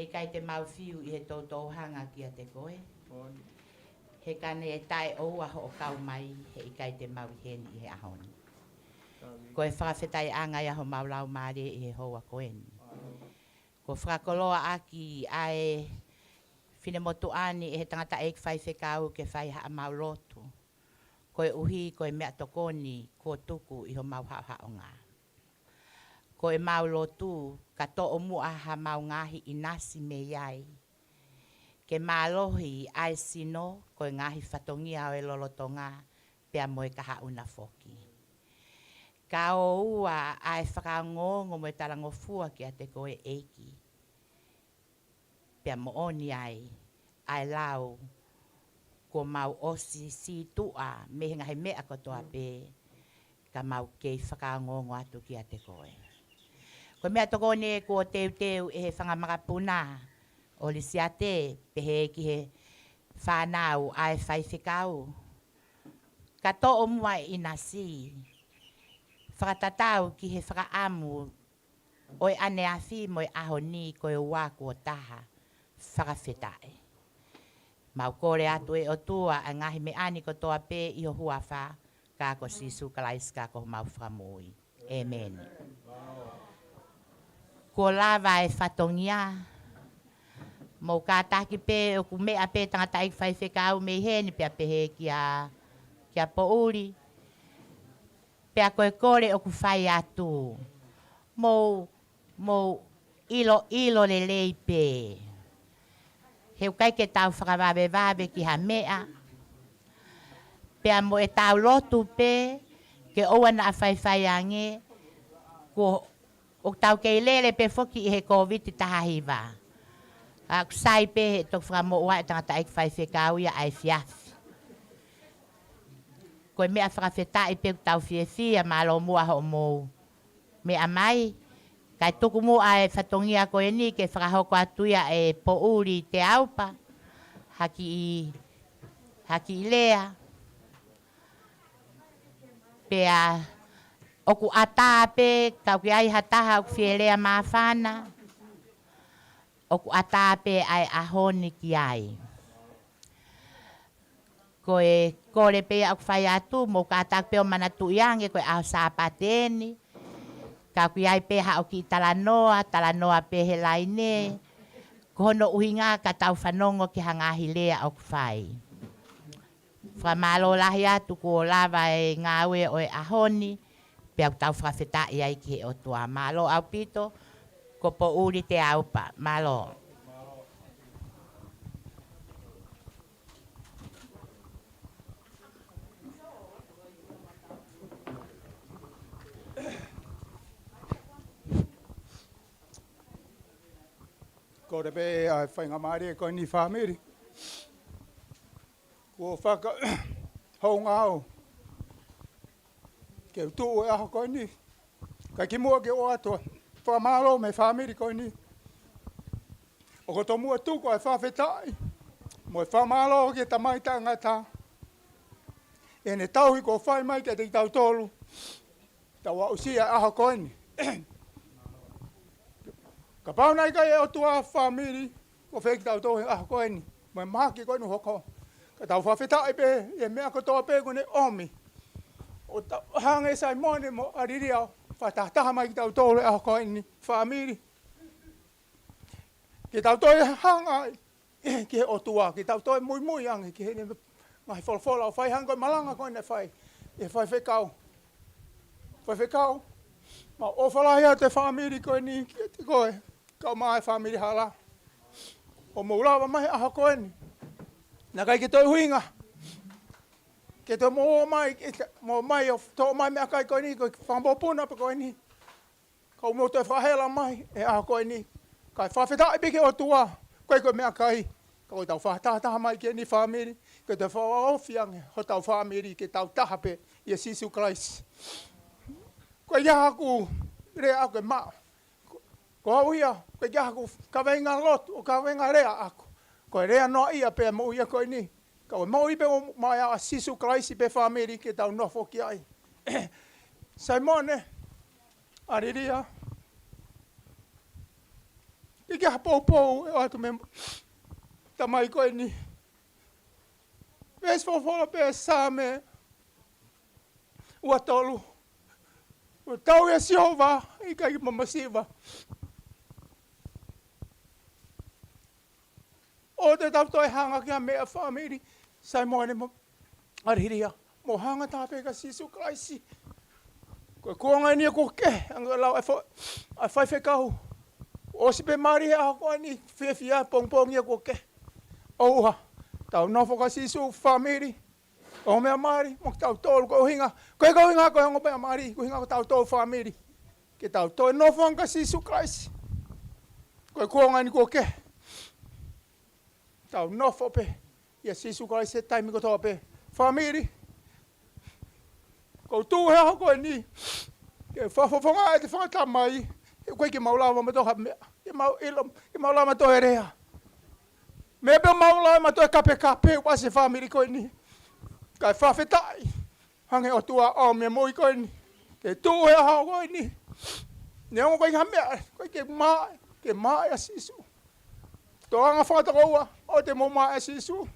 He kai te mau fiu i he tōtō hanga ki a te koe. He kane e tai oua ho o kau mai he i kai te mau heni i he ahoni. Ko e whakawhetai anga ia ho maulau maare i he hoa koeni. Ko whakakoloa aki ai whine motu ani e he tangata eik whai whekau ke whai haa mau lotu. Ko e uhi, ko e mea tokoni, ko tuku i ho mau hao o ngā. Ko e mau lotu, ka to o mua ha mau ngahi i nasi me iai. Ke mālohi ai sino, ko e ngahi whatongia o e lolotonga, pea moe ka hauna foki. Ka o ua ai whakangongo mo e tarangofua ki a te koe eiki. Pea mo oni ai lau, ko mau osi si tua, me hinga he mea kotoa pe, ka mau kei whakangongo atu ki a te koe. Ko mea tokone ko teu e he whangamakapuna, o li siate, pehe ki he whanau ai whaiwhikau. Ka to o mua i nasi, whakatatau ki he whakaamu, oi ane awhi mo i aho ni ko e wā kua taha, whakawhetai. Mau kore atu e o tua a ngahi me ani ko toa pe i ho huawha, ka ko sisu kalaiska ko mau whamui. Amen. Ko lava e whatongia, mo ka taki pe o ku mea pe tangata ik whai whekau me heni pia pehe kia pouri. Pea koe kore o ku whai atu. Mo ilo le lei pe. Heu kai ke tau whakawawe ki ha mea. Pea mo e tau lotu pe, ke oua na a whai ange, ko o tau kei lele pe foki i he COVID tahahiwa. Ku sai pe he tok whakamoa e tangata ik whai whekau ia ai fiafi. Koe mea whakawhetai pe tau fiefia malo mua ho mou. Mea mai, kai tuku mua e whatongia koe ni ke whakahoko atuia e pouri Teaupa. Haki i lea. Pea oku ata pe, kau ki ai hataha oku whielea mawhana. Oku ata pe ai ahoni ki ai. Koe kore pe au whai atu, mo ka atak pe o manatu iange, koe aho sāpateni. Kau ki ai pe hao ki talanoa pe he laine. Kohono uhinga ka tau whanongo ki hangahi lea au whai. Whamalo lahi atu ko lava e ngāwe o e ahoni. Pe au tau whawhetai ai ki he o tua. Malo au pito, ko po uri Teaupa. Malo. Ko te pe ai whainga maari e koe ni whamiri. Ko whaka hau ngāo. Ke utu e aho koe ni. Kai ki mua ke o atua. Whamalo me whamiri koe ni. O ko to mua tuko ai whawhetai. Mo e whamalo ke tamai tangata. E ne tauhi ko whai mai ke te tau tolu. Tau au sia aho koe ni. Ka paunai kai e o tua whamiri, ko wheki tau tohi aho koe ni. Mai maki koe nu hoko. Ka tau whawhetai pe, e mea kotoa pe kone omi. O tau hange sai mone mo Alilia whatahtaha mai ki tau tohi aho koe ni whamiri. Ki tau tohi hanga ki he o tua, ki tau tohi mui ange, ki he ngai wholwhola o whai hanga malanga koe ne whai. E whai whekau. Whai whekau. Ma o whalahia te whamiri koe ni, ki te koe. Kau mai Alilia Hala. O moulawa mai aho koe ni. Nā kai ke toi huinga. Ke toi mo mai o tō mai mea kai koe ni. Koe whambopuna pa koe ni. Kau mo toi whahela mai e aho koe ni. Kai whawhetai pike o tua. Koe mea kai. Kau tau whahataha mai ke ni whamiri. Koe toi whaofiange ho tau whamiri ke tau taha pe i a Sisu Christ. Koe ia aku rea aku e mao. Ko hau ia, pe kia haku kawenga lotu, o kawenga rea aku. Ko rea noa ia pe mo ia koe ni. Ko mo i pe mai a Sisu Christ pe whamiri ke tau nofo ki ai. Simone, Alilia. Ike hapou e atu me tamai koe ni. Ves fofola pe sa me ua tolu. O tau e siova, ika i mamasiva. O te tau toi hanga ki a mea whamiri, sai moane mo ariria. Mo hanga tāpe ka sisu kraisi. Koe kuanga ni a koke, anga lau ai whai whekau. O si pe mari he aho koe ni, whiawhia, pongpongi a koke. Ouha, tau nofo ka sisu whamiri. O mea mari, mo tau tolu ko hinga. Koe ko hinga koe hongo mea mari, ko hinga ko tau tolu whamiri. Ke tau toi nofo anga sisu kraisi. Koe kuanga ni koke. Tau nofo pe, ia sisu kraisi e taimi ko toa pe. Whamiri. Ko tu he aho koe ni. Ke whafonga e te whangatamai. Koe ki maulawa ma toha mea. Ke maulawa ma toha rea. Me pe maulawa ma toha kape wase whamiri koe ni. Kai whawhetai. Hange o tua o me moi koe ni. Ke tu he aho koe ni. Neongo koe ka mea. Koe ke maa e sisu. Toanga whatakoua o te mo maa e sisu.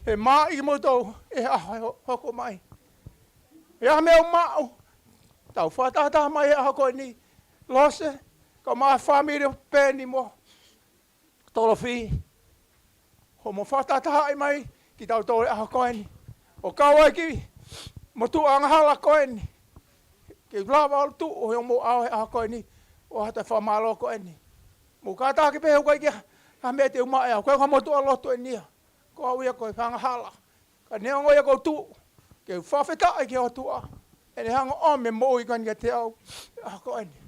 He maa i mo tau e aho hoko mai. E a mea umau. Tau whatata mai e aho koe ni. Lose. Ka maa whamiri pēni mo. Tolofi. Ho mo whatata hai mai. Ki tau tōre aho koe ni. O kaua ki. Mo tu anga hala koe ni. Ki lava alu tu. O heo mo au e aho koe ni. O hata whamalo koe ni. Mo kātā ki pehe koe kia. Ka mea te umau e aho. Koe ka motu aloto e nia. Ko au ia koe whanga hala. Ka neongo ia kou tu. Ke whawhetai ki o tua. E ne hanga o me moi kani ka te au. Aho koe ni.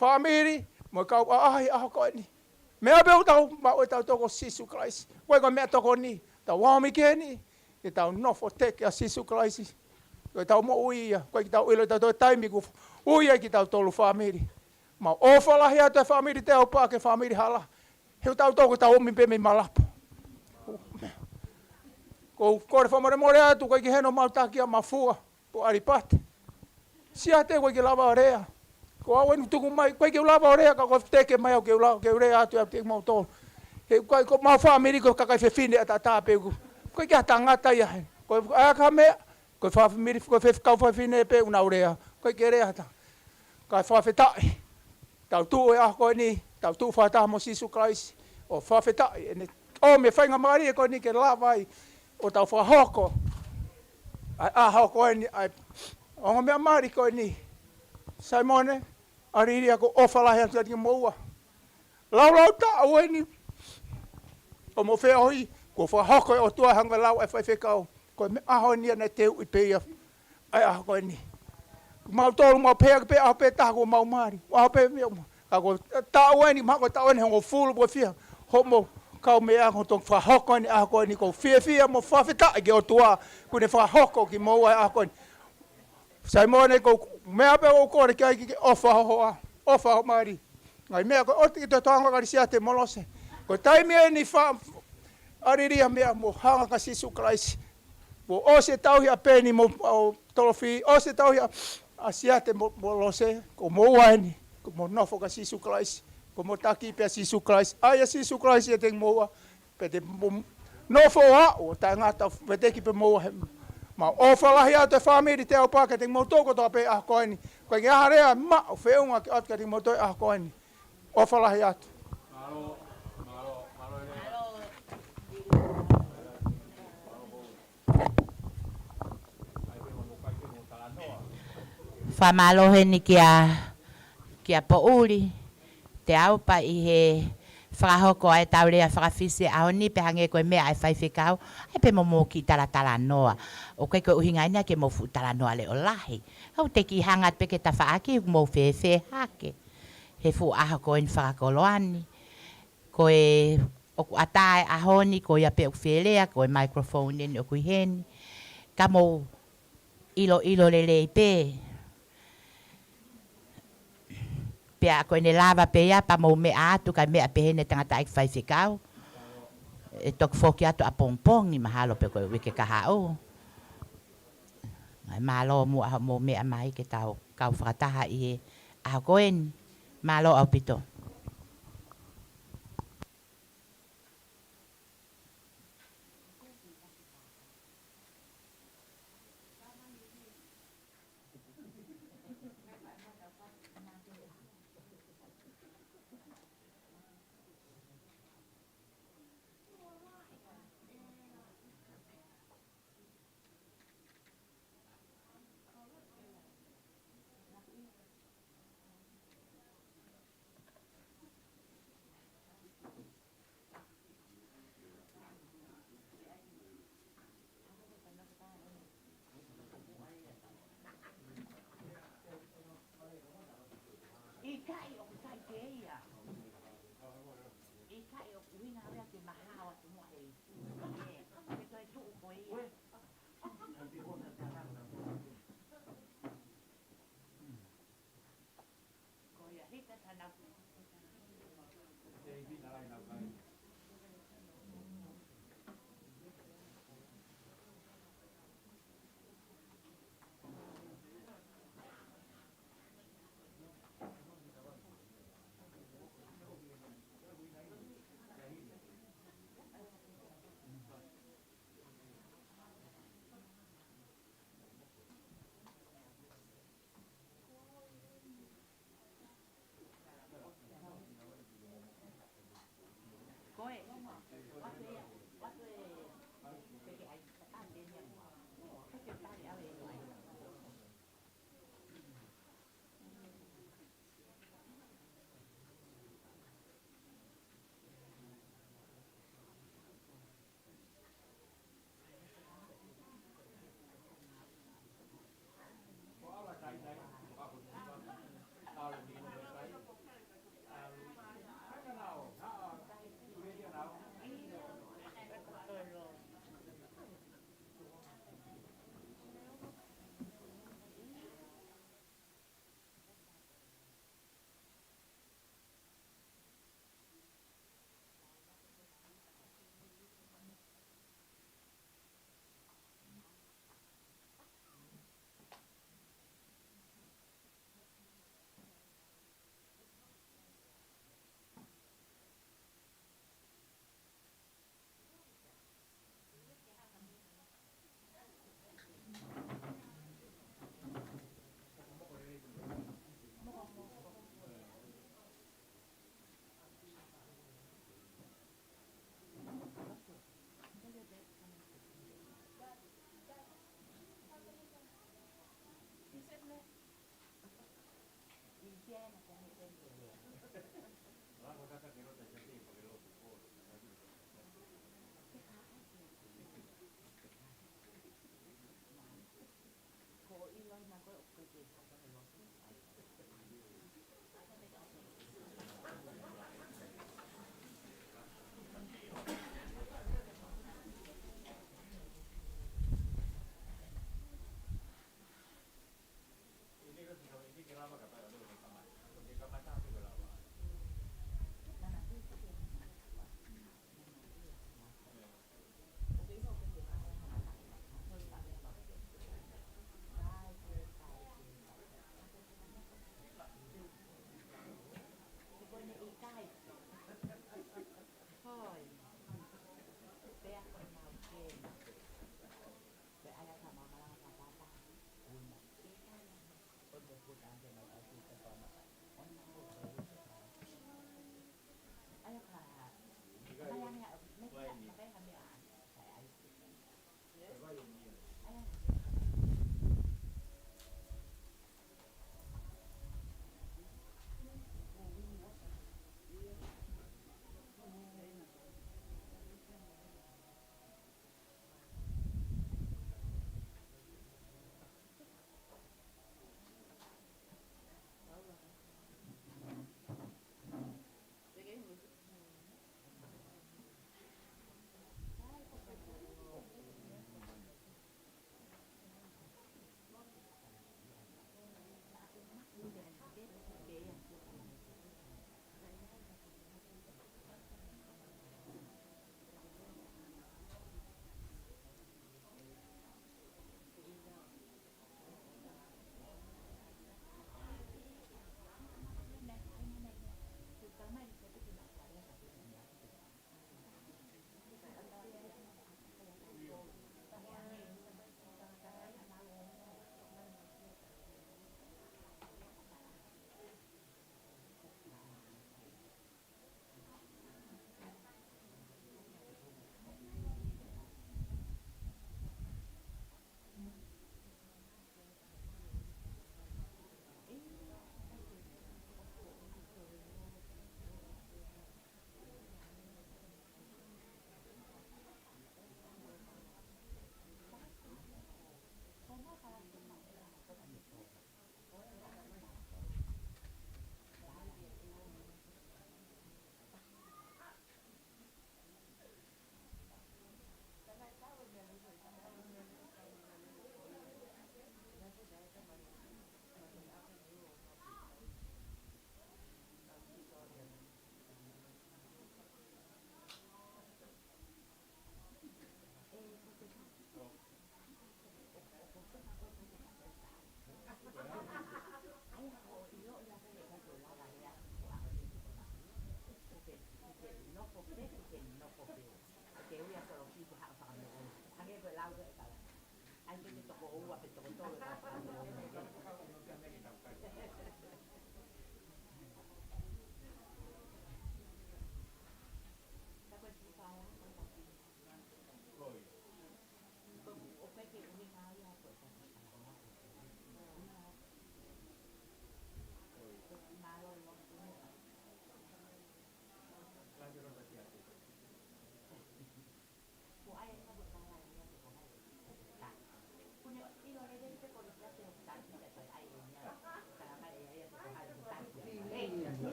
Whamiri. Mo kau ahi aho koe ni. Mea beu tau. Ma oi tau toko sisu kraisi. Koe ka mea toko ni. Tau wami ke ni. Ke tau nofo teke a sisu kraisi. Koe tau mo uia. Koe ki tau ilo tau toi taimi ku uia ki tau tolu whamiri. Ma ofalahi atu e whamiri Teaupa ke whamiri Hala. Heu tau toko tau omi pe me malapo. Ko kore whamare more atu koe ki heno mautakia mafua. Po aripate. Sia te koe ki lava o rea. Ko awe ni tuku mai. Koe ki lava o rea ka koe teke mai au ke rea atu au te mau tolu. He koe ko mau whamiri koe kakai whewhine ata tāpeu. Koe ki hata ngata ia he. Koe aka mea. Koe whamiri koe whewhikau whewhine e pe una o rea. Koe ki rea hata. Kai whawhetai. Tau tu e aho koe ni. Tau tu whataha mo sisu kraisi. O whawhetai. O me whainga maari e koe ni ke lawai. O tau whahoko. Ai aho koe ni. Onga mea maari koe ni. Saimone. Ariria ko ofalahi atu ati moua. Lau tau e ni. O mo whea hoi. Ko whahoko e o tua hanga lau e whaiwhekau. Koe me aho ni ana teu i peia. Ai aho koe ni. Mau tolu mau pea ke pe aho pe taha ko mau maari. Aho pe mea mo. Kako tau e ni. Mako tau e ni hongo fulu po whia. Homo. Kau mea ko tong whahoko ni aho koe ni. Ko whia mo whawhetai ke o tua. Kune whahoko ki moua e aho koe ni. Saimone ko mea pe o kore ki aiki ke ofa hoa. Ofa ho maari. Ngai mea ko oti ki te toanga kari sia te molose. Ko taimi e ni ariria mea mo hanga ka sisu kraisi. Mo o se tauhi a pēni mo tolofi. O se tauhi a sia te molose. Ko moua e ni. Ko mo nofo ka sisu kraisi. Ko mo taki pe a sisu kraisi. Ai a sisu kraisi e te moua. Pe te nofo a o ta ngata veteki pe moua he. Ma ofalahi atu e whamiri Teaupa ke te mo toko toa pe aho koe ni. Koe ki aha rea ma o whiunga ki atu ke te mo toi aho koe ni. Ofalahi atu. Whamalohe ni kia pouri. Teaupa i he whakahoko ai taurea whakawhise aho ni pe hange koe mea ai whaiwhekau. Ai pe mo ki tala noa. O koe koe uhinga ina ke mo fu tala noa le o lahi. Hau te ki hangat pe ke ta whaaki mo whewhe hake. He fu aho koe ni whakakoloani. Koe oku atae aho ni koe a pe uku whelea koe microphone ni oku heni. Ka mo ilo lele pe. Pea koe ne lava pe ia pa mo mea atu kai mea pe hene tangata ai whaiwhekau. E toku whoki atu a pongpong ni mahalo pe koe wike kaha o. Ngai malo mua ha mo mea mai ke tau kau whakataha i he aho koe ni. Malo au pito.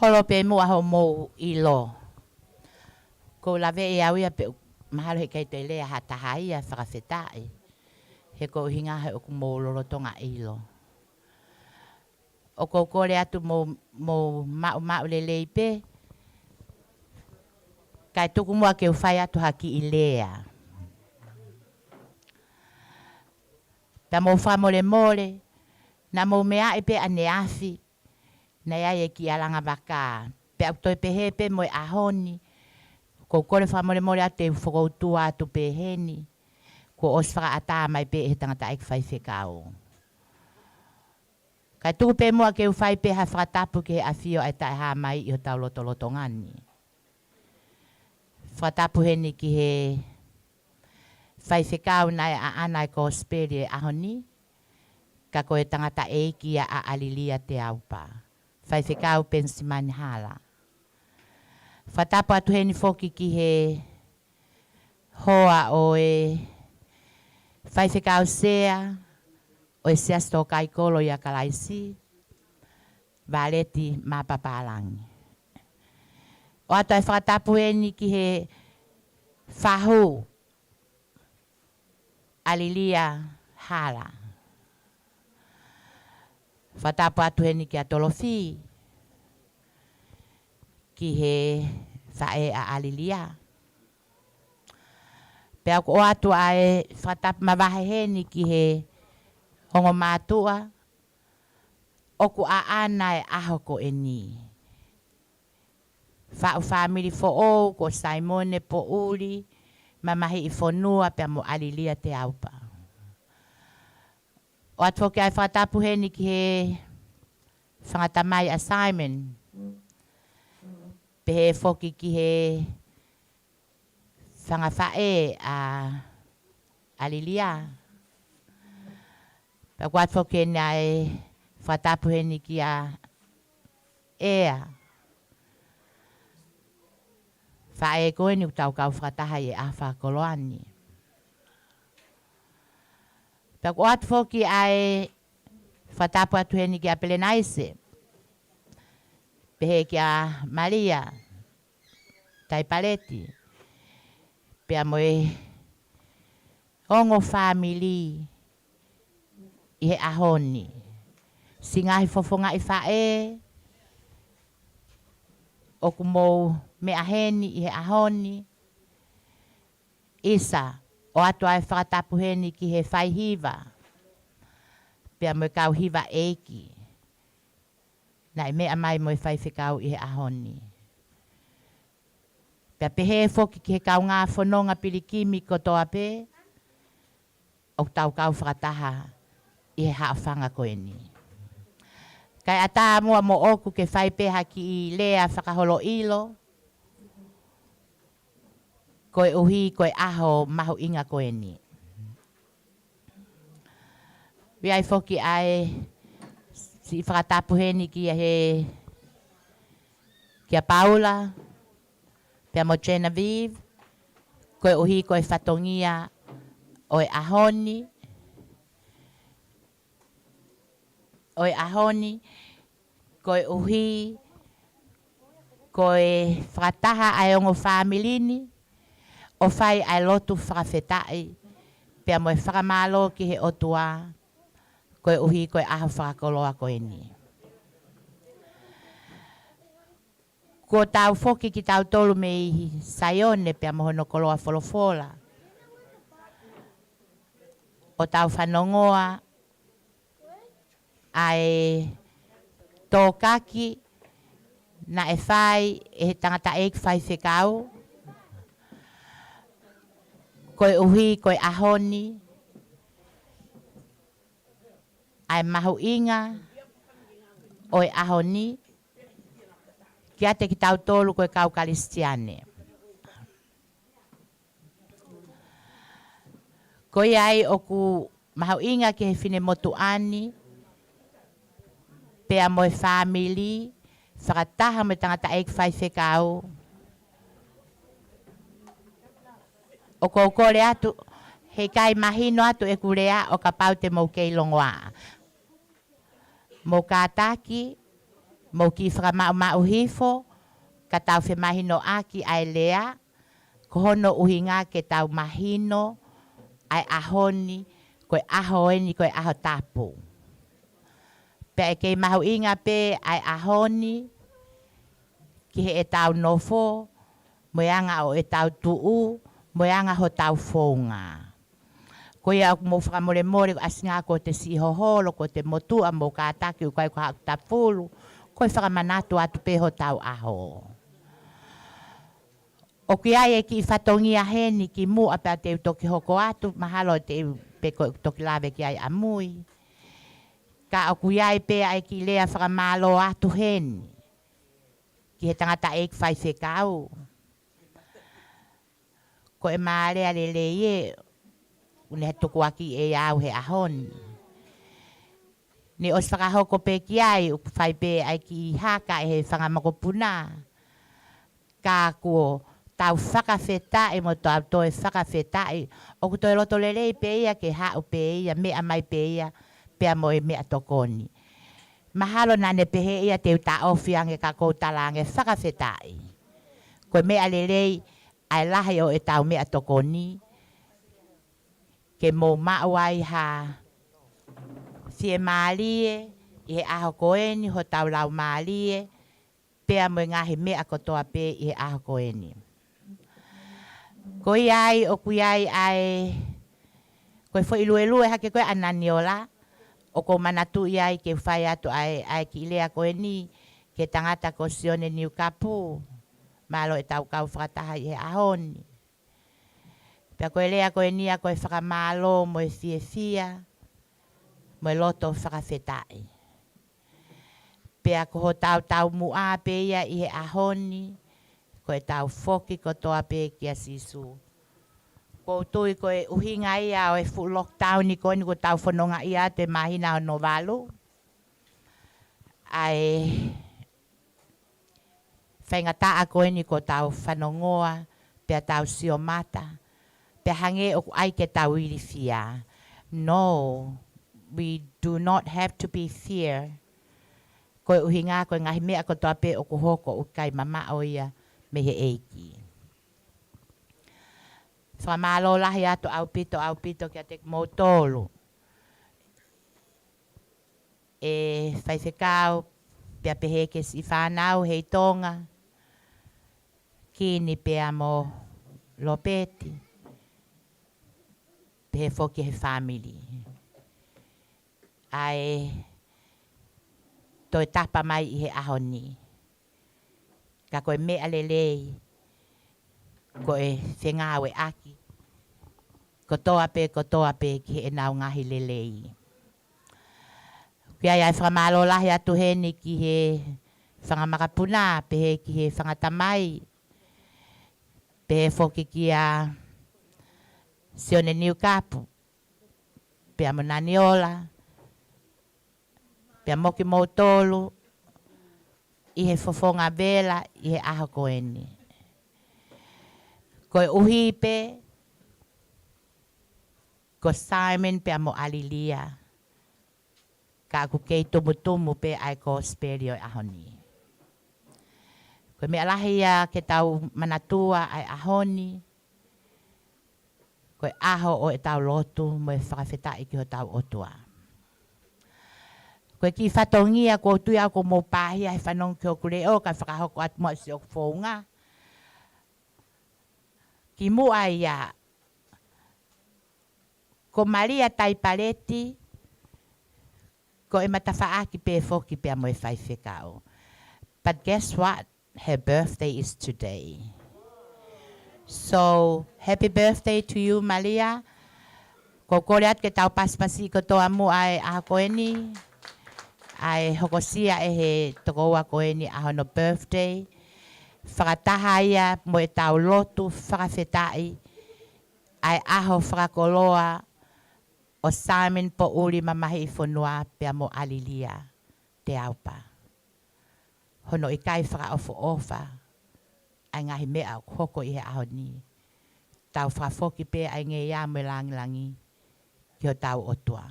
Holo pe mua ho mo ilo. Ko lave e au ia pe mahalo he kai te lea hatahai a whakawhetai. He ko hinga he o ku mo lorotonga ilo. O ko kore atu mo mau le leipe. Kai tuku mua ke uwhai atu haki i lea. Ta mo wha mole. Na mo mea e pe ane afi. Na ia e ki alanga waka. Pe au toi pehe pe mo e ahoni. Ko kore wha mole atu e whakoutua atu peheni. Ko oswaka ata mai pe he tangata ek whai whekao. Kai tuku pe mua ke uwhai pe ha whakatapu ke he awhio ai tae ha mai i ho tau loto ngani. Whakatapu heni ki he whai whekao nai a anai ko speri e ahoni. Ka koe tangata eiki a Alilia Teaupa. Whai whekao pensi Mamahi'i. Whakatapu atu heni foki ki he hoa o e whai whekao sea. O e sea sto kai kolo ia kalaisi. Valeti mapapalangi. O ato e whakatapu heni ki he whahu. Alilia Hala. Whakatapu atu heni ki a tolofi. Ki he whae a Alilia. Pea o atu ae whakatapu mawahe heni ki he hongo mātua, oku a anae aho ko e ni. Whau whamiri fo o, ko Simone po uri, Mamahi'i Fonua pia mo Alilia Teaupa. O atu ki ai whakatapu heni ki he whangatamai a Simon. Pe he foki ki he whangawhae a Alilia. Pa kwa foke na e whatapu heni ki a ea. Whae koe ni utau kau whataha e a whakoloani. Pa kwa foke a e whatapu atu heni ki a Pelenaise. Pehe ki a Maria. Tai paleti. Pea moe ongo family. I he ahoni. Singahi fofonga i whae. Oku mou me aheni i he ahoni. Isa. O atu ai whakatapu heni ki he whai hiva. Pea moe kau hiva eiki. Nai mea mai moe whai whikau i he ahoni. Pea pehe foki ki he kau ngā whanonga pirikimi kotoa pe. O tau kau whakataha. I he haawhanga koe ni. Kai ata mua mo oku ke whai peha ki i lea whakaholo ilo. Koe uhi, koe aho, mahu inga koe ni. Wiai foki ai si whakatapu heni ki a Paula. Pea mo Genevieve. Koe uhi, koe whatongia o e ahoni. Oi ahoni, koe uhi, koe whakataha ai ongo whamilini, o whai ai lotu whakawhetai, pea moe whakamalo ki he otua, koe uhi, koe aho whakakoloa koe ni. Ko tau foki ki tau tolu me i Saione, pea mohono koloa wholofola. O tau whanongoa, ai tōkaki na e whai e he tangata eik whai whekau. Koe uhi, koe ahoni. Ai mahu inga. Oi ahoni. Kia te ki tau tolu koe kau kalistiane. Koe ai oku mahu inga ki he whine motu ani. Pea moe family, whakataha me tangata eik whai whekau. O kou kore atu, he kai mahino atu e kurea o ka pau te mou kei longoa. Mou kātaki, Mo ki whakamau hifo, ka tau whi mahino aki ai lea, ko hono uhinga ke tau mahino, ai ahoni, koe aho eni, koe aho tapu. Pe kei mahu inga pe ai ahoni, ki he e tau nofo, moeanga o e tau tuu, moeanga ho tau fonga. Ko ia mo whakamore more asinga ko te sihoholo, ko te motua mo kātaki u kai ko haku tapulu, ko i whakamanatu atu peho tau aho. O ki ai e ki whatongia heni ki mu apea te utoki hoko atu, mahalo te peko utoki lawe ki ai amui. Ka o kui ai pe ai ki lea whakamalo atu heni. Ki he tangata eik whai whekau. Ko e maarea le ye, une he tuku aki e au he ahoni. Ni os whakahoko pe ki ai, whai pe ai ki haka e he whangamako puna. Ka kuo tau whakawheta e mo tau toe whakawheta e. O ku toi roto lelei pe ia ke hau pe ia, mea mai pe ia, pea mo e mea tokoni. Mahalo nane pehe ia te uta ofiange ka kou talange whakawheta e. Koe mea lelei ai lahi o e tau mea tokoni. Ke mo mauai ha fie maalie, i he aho koeni, ho tau lau maalie, pea mo ngahi mea kotoa pe i he aho koeni. Ko iai o ku iai ai, koe fo ilue hake koe ananiola, o ko manatu iai ke whai atu ai ki ilea koeni, ke tangata ko sione niu kapu, malo e tau kau whakataha i he ahoni. Pea koe lea koe nia koe whakamalo mo e fia, mo e loto whakawhetai. Pea ko ho tau mua pe ia i he ahoni, koe tau whoki ko toa pe kia sisu. Ko tui koe uhinga ia o e full lockdown ni koe ni ko tau whanonga ia te mahina o no walu. Ai whaingataa koe ni ko tau whanongoa, pea tau siomata. Pe hange o ai ke tau irifia. No, we do not have to be fear. Koe uhinga koe ngahi mea ko toa pe o kuhoko o kai mama o ia me he eiki. Whamalo lahi atu au pito kia te motolu. E whaiwhekau pia pehe ke si whanau hei tonga. Kini pia mo lopeti. Pehe whoki he family. Ai toi tapa mai i he ahoni. Ka koe mea lelei. Koe whengawe aki. Kotoa pe ki he nau ngahi lelei. Kia iai whamalo lahi atu heni ki he whangamakapuna, pehe ki he whangatamai. Pehe whoki ki a sione niu kapu. Pea monaniola. Pea moki motolu. I he fofonga vela, i he aho koeni. Koe uhipe. Ko Simon pea mo Alilia. Ka aku kei tumu pe ai ko sperio ahoni. Koe mea lahi ia ke tau manatua ai ahoni. Koe aho o e tau lotu mo e whakawhetai ki ho tau otua. Koe ki whatongia ko tui au ko mō pāhia he whanong ki o kureo ka whakahoko atu mo si o whaunga. Ki mua ia. Ko Maria taipaleti. Ko e matawhaaki pe whoki pia mo e whaiwhekau. But guess what? Her birthday is today. So, happy birthday to you, Maria. Ko kore atu ke tau paspasi ko toa mu ai aha koeni. Ai hokosia e he tokoua koeni aha no birthday. Whakataha ia mo e tau lotu whakawhetai. Ai aho whakakoloa o Simon po uri Mamahi'i Fonua pea mo Alilia Teaupa. Hono i kai whakaofo ofa. Ai ngahi mea o hoko i he aho ni. Tau whakafoki pe ai nge ia mo langi ki o tau otua.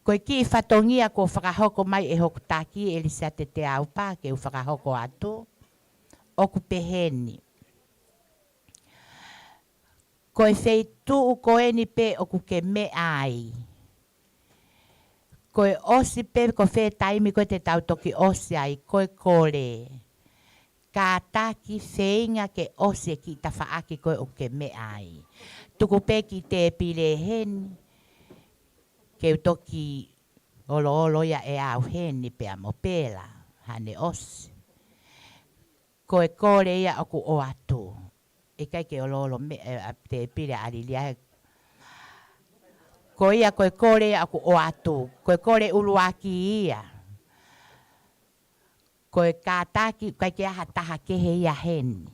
Koe ki whatongia ko whakahoko mai e hoku taki e lisa te Teaupa ke u whakahoko atu. Oku peheni. Koe whei tuu koe ni pe oku ke me ai. Koe osi pe ko whē taimi koe te tautoki osi ai koe kore. Ka taki wheinga ke osi ki ta whaaki koe o ke me ai. Tuku pe ki te pile heni. Ke utoki olo ya e au heni pe amo pela. Hane osi. Koe kore ia oku o atu. E kai ke olo me te pile Alilia. Ko ia koe kore aku o atu. Koe kore uluaki ia. Koe kātaki kai ke aha taha kehe ia heni.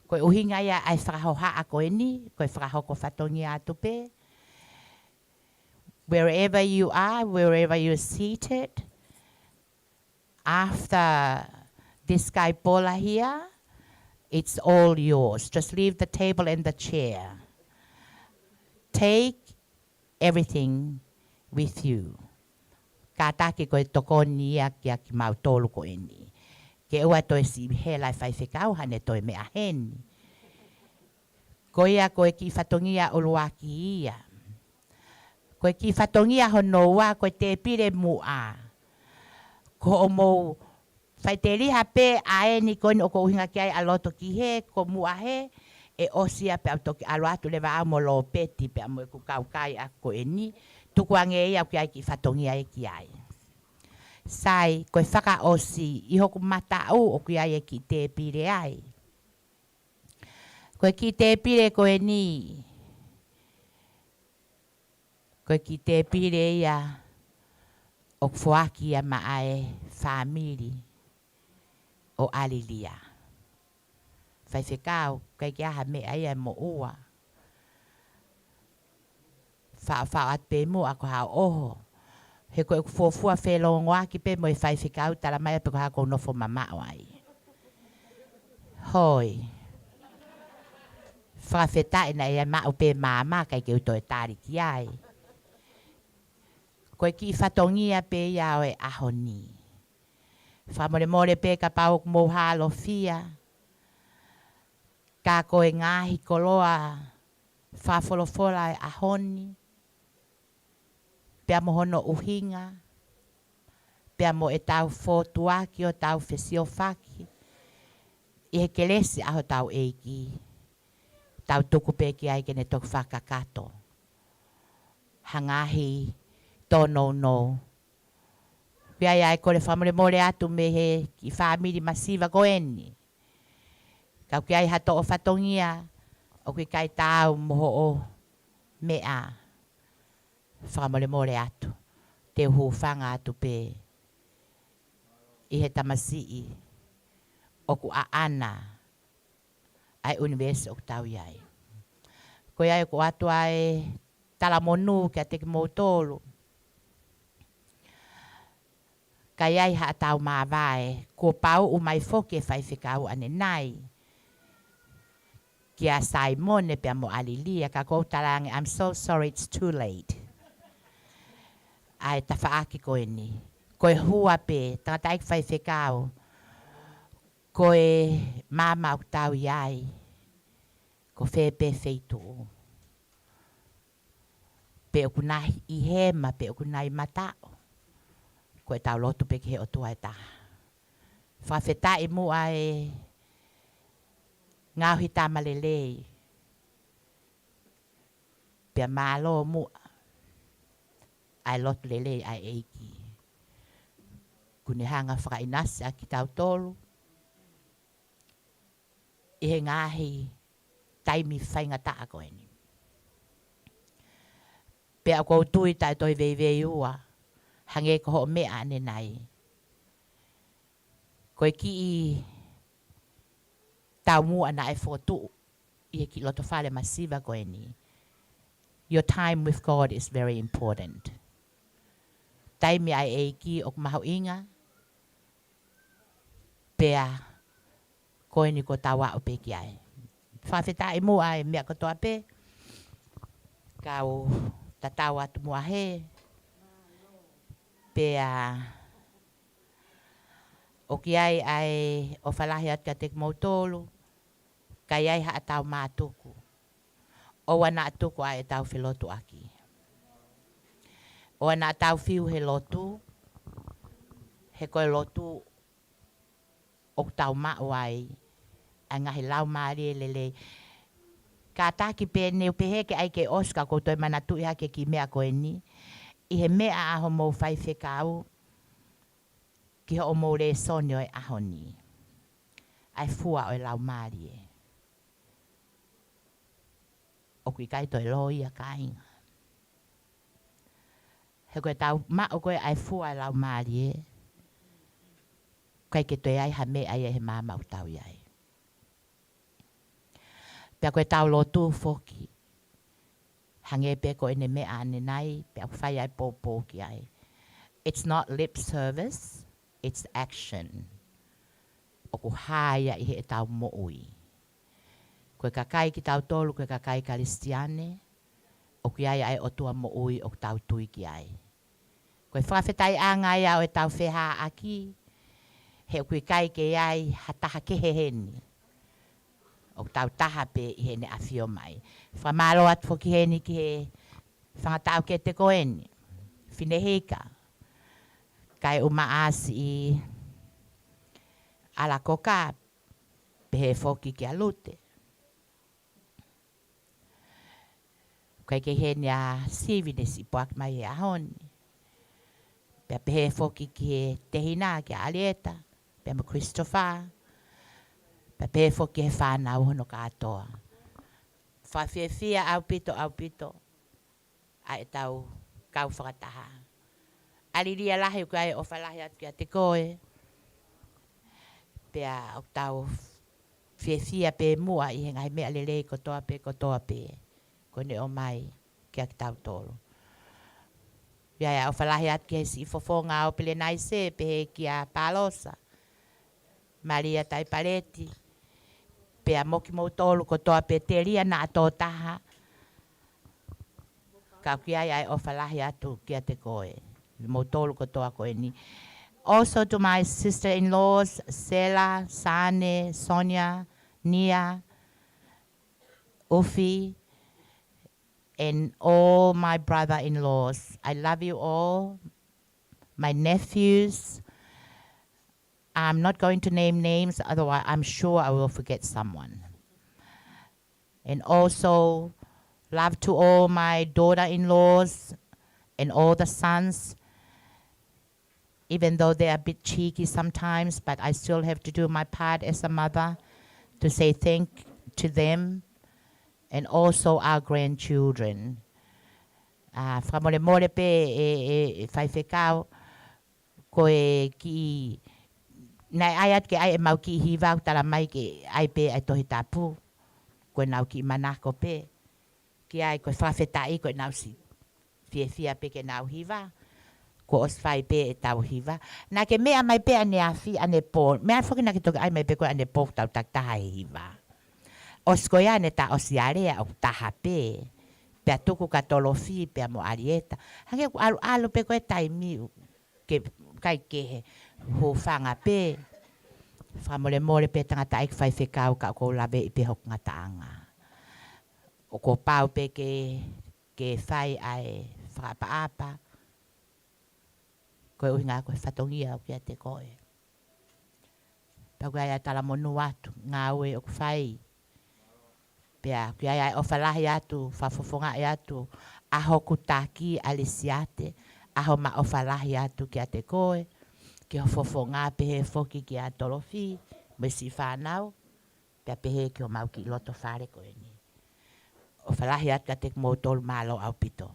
Koe uhinga ia ai whakahoha a koe ni. Koe whakahoko whatongi atu pe. Wherever you are, wherever you're seated, after this guy Paula here, it's all yours. Just leave the table and the chair. Take everything with you. Ka take koe tokoni ia kia ki mau tolu ko eni. Ke ua toi si helai whai whekau hane toi mea heni. Ko ia koe ki whatongia uluaki ia. Koe ki whatongia honoa koe te pire mua. Ko o mou whai te riha pe a eni koni o ko uhinga ki ai aloto ki he, ko mua he, e osia pe au toki alo atu lewa au mo lo peti pe amo e ku kaukai a ko eni. Tuku ange ia ki ai ki whatongia e ki ai. Sai, koe whaka osi, i hoku mata au o ki ai e ki te pire ai. Koe ki te pire koe ni. Koe ki te pire ia o fuaki ia maae whamiri o Alilia. Whai whekau, kai ki aha me ai mo ua. Whao at pe mu ako hao oho. He koe fuafua whelongoa ki pe mo e whai whekau tala mai pe ko hako nofo mamao ai. Hoi. Whawheta ina e mao pe mama kai ke uto e tari ki ai. Koe ki whatongia pe iao e ahoni. Whamore more pe ka pau mohalo fia. Ka koe ngahi koloa whawholofola e ahoni. Pea mohono uhinga. Pea mo e tau fotuaki o tau whesiofaki. I he kelesi aho tau eiki. Tau tuku pe ki ai kene toku whakakato. Hangahi tono no. Pea iai kore whamore more atu me he ki whamiri masiva koeni. Kau ki ai hato o whatongia. O ki kai tau moho o mea. Whamore more atu. Te huwhanga atu pe. I he tamasii. O ku a ana. Ai universe o tau iai. Ko iai ko atu ai talamonu kia teki moutolu. Ka iai ha tau mawai. Ko pau umai foke e whai whikau ane nai. Kia Simon e pia mo Alilia. Ka kou tarangi, I'm so sorry it's too late. Ai tawhaaki koe ni. Koe hua pe, tangatai whai whikau. Koe mama o tau iai. Ko whepe wheitu. Pe o kunahi i hema, pe o kunahi matao. Koe tau lotu pe ki he o tua e taha. Whawheta i mua e ngauhi tamalelei. Pea malo mua. Ai lotu lelei ai eiki. Kune hanga whakainasi a ki tau tolu. I he ngahi taimi whainga taa koe ni. Pea kou tui tai toi vei ua. Hange ko ho mea ane nai. Koe ki i tau mua na e whotu. I he ki loto whale masiva koe ni. Your time with God is very important. Taimi ai eiki o kumahau inga. Pea koe ni ko tawa o pe ki ai. Whawheta i mua e mea katoa pe. Kau tatawa tu mua he. Pea o ki ai o whalahi at ka te mautolu, kai ai ha tau mātuku. O wana atuku ai tau whilotu aki. O ana tau whiu he lotu, he koe lotu o tau mao ai, a ngahi lau maari e lele. Ka taki pe neu pehe ke ai ke oska koutou mana tui hake ki mea koe ni, i he mea aho mou whai whekau, ki ho o mou re soni o e aho ni. Ai fua o e lau maari e. O kui kai toi loi a ka inga. He koe tau ma o koe ai fua e lau maari e, kai ke toi ai ha me ai e he mama o tau iai. Pea koe tau lotu foki. Hange pe ko ene me ane nai, pea whai ai pōpō ki ai. It's not lip service, it's action. O ku haia i he e tau mo'ui. Koe kakai ki tau tolu, koe kakai karistiane, o ki ai ai o tua mo'ui o tau tui ki ai. Koe whawhetai a ngai au e tau wheha aki, he o kui kai ke ai hataha ke he heni. O tau taha pe i he ne awhio mai. Whamalo atu foki heni ki he whangatau ke te koeni. Whinehika. Kai o maasi i ala koka pe he foki ki a lute. Kai ke heni a sivinesi poak mai he ahoni. Pea pe he foki ki he tehina ki a Alieta. Pea ma Christopher. Pe foki he whanau hono katoa. Whawhiawhia au pito. Ai tau kau whakataha. Alilia lahi uka ai o whalahi atu kia te koe. Pea o tau whiawhia pe mua i he ngai mea lelei kotoa pe. Kone o mai kia ki tau tolu. Pea o whalahi atu kia si fofonga o pile naise pe he kia Palosa. Maria tai paleti. Pea moki mou tolu ko toa pe te ria na ato taha. Ka ki ai o whalahi atu kia te koe. Mou tolu ko toa koe ni. Also to my sister-in-laws, Sela, Sane, Sonia, Nia, Ufi, and all my brother-in-laws. I love you all. My nephews. I'm not going to name names, otherwise I'm sure I will forget someone. And also, love to all my daughter-in-laws and all the sons, even though they're a bit cheeky sometimes, but I still have to do my part as a mother to say thank to them, and also our grandchildren. Whamore more pe e whai whekau, koe ki nai ai at ke ai e mau ki hiwa tala mai ke ai pe ai tohi tapu. Koe nau ki manako pe. Ki ai koe whawhetai koe nau si whiawhia pe ke nau hiwa. Ko os whai pe e tau hiwa. Nā ke mea mai pe ane awhi ane pō. Mea whoki nā ke toke ai mai pe koe ane pō tau taktaha e hiwa. Os koe ane ta osi area o taha pe. Pea tuku ka tolo whi pe mo Alieta. Hange ku alu pe koe tai miu. Ke kai kehe. Ho whanga pe, whamore pe tangata ai whai whekau ka ko lawe i pe hok ngataanga. O ko pau pe ke whai ai whakapaapa. Koe uhinga koe whatongia o kia te koe. Pau kai ai tala monu atu, ngā ue o whai. Pea kai ai o whalahi atu, whafofonga atu, aho kutaki alisiate, aho ma o whalahi atu kia te koe. Ki ho fofo ngā pehe foki ki a tolofi, me si whanau, pia pehe ki o mau ki loto whare koe ni. O whalahi atka te mō tolu mālo au pito.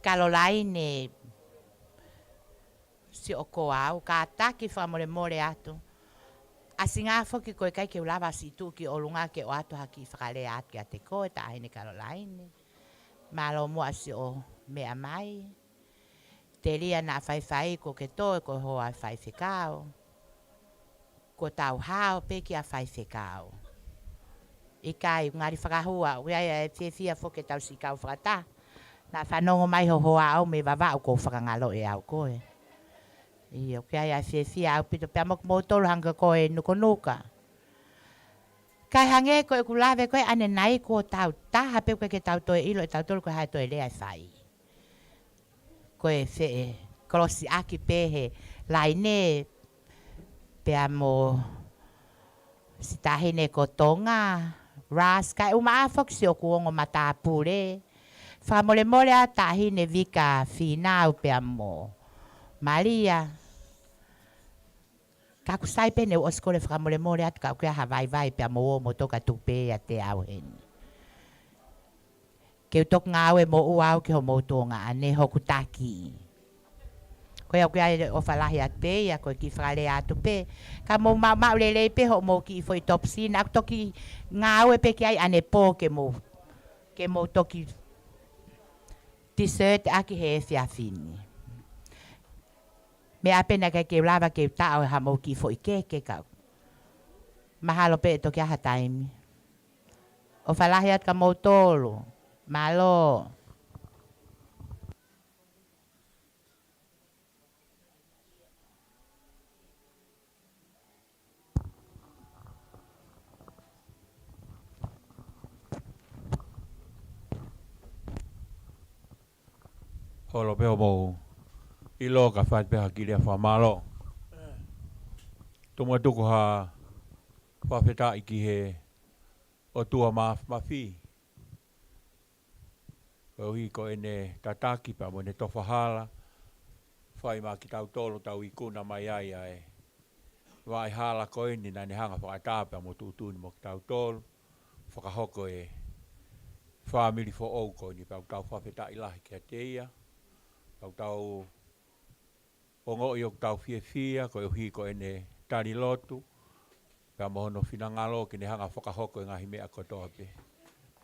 kalolaine si o ko au ka taki whamore atu. A singa foki koe kai ke ulawa si tu ki o lunga ke o atu haki whakale atu a te koe ta ahine kalolaine. Malo mua si o mea mai. Te lia na whaiwhai ko ke toe ko hoa whai whikao. Ko tau hao pe ki a whai whikao. I kai ngari whakahua, uia e whia foke tau si kau whakata. Na whanongo mai ho hoa au me wawa au ko whakangalo e au koe. I o kia ia whia au pito pia mok motolo hanga koe nuko nuka. Kai hange koe kulawe koe ane nai ko tau taha pe koe ke tau toe ilo e tau tolo koe hai toe lea whai. Koe whee kolosi aki pehe lai ne pia mo sitahine ko tonga. Ras kai uma afok si o kuongo mata pure. Whamole mole a tahine vika finau pia mo. Maria. Kaku sai pene o skole whamole mole atu ka ukia hawai vai pia mo o mo toka tupe a te au heni. Ke utok ngawe mo uau ke ho mo tonga ane hoku taki. Koe au kia o whalahi at pe, ia koe ki whale atu pe. Ka mo mau lele pe ho mo ki foi topsi. Nā toki ngāwe pe ki ai ane pō ke mo toki dessert aki he whia whini. Me apena kai ke lava ke tau ha mo ki foi ke kau. Mahalo pe toki aha taimi. O whalahi at ka mo tolu. Malo. Holo peo mo ilo ka whai peha ki lea whamalo. Tumua tuku ha whawheta i ki he o tua mawhi. Ko hi ko ene tataki pa mo ne tofa hala. Whai ma ki tau tolo tau i kuna mai ai ai. Wai hala ko ene na ne hanga whakatapa mo tutuni mo ki tau tolo. Whakahoko e family for au ko ni pau tau whawheta i lahi ki a teia. Tau ongo i o tau fia ko hi ko ene tari lotu. Pea mohono finangalo ki ne hanga whakahoko e ngahi mea kotoa pe.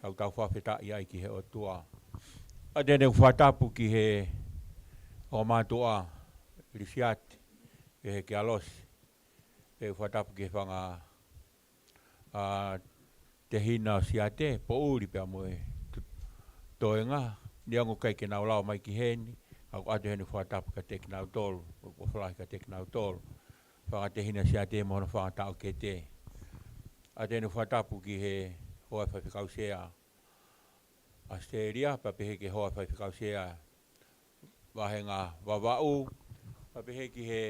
Tau whawheta i ai ki he o tua. A tene whatapu ki he o mātua risiati. Ke he ki alosi. E whatapu ki he whanga te hina siate po uri pea moe. Toenga. Niango kai ke nau lao mai ki heni. Ako atu hene whatapu ka te kinau tolu. O whalahi ka te kinau tolu. Whanga te hina siate mohono whanga tau ke te. A tene whatapu ki he hoa whawhikau sea. Australia, papehe ke hoa whawhikau sea. Wahenga wawau. Papehe ki he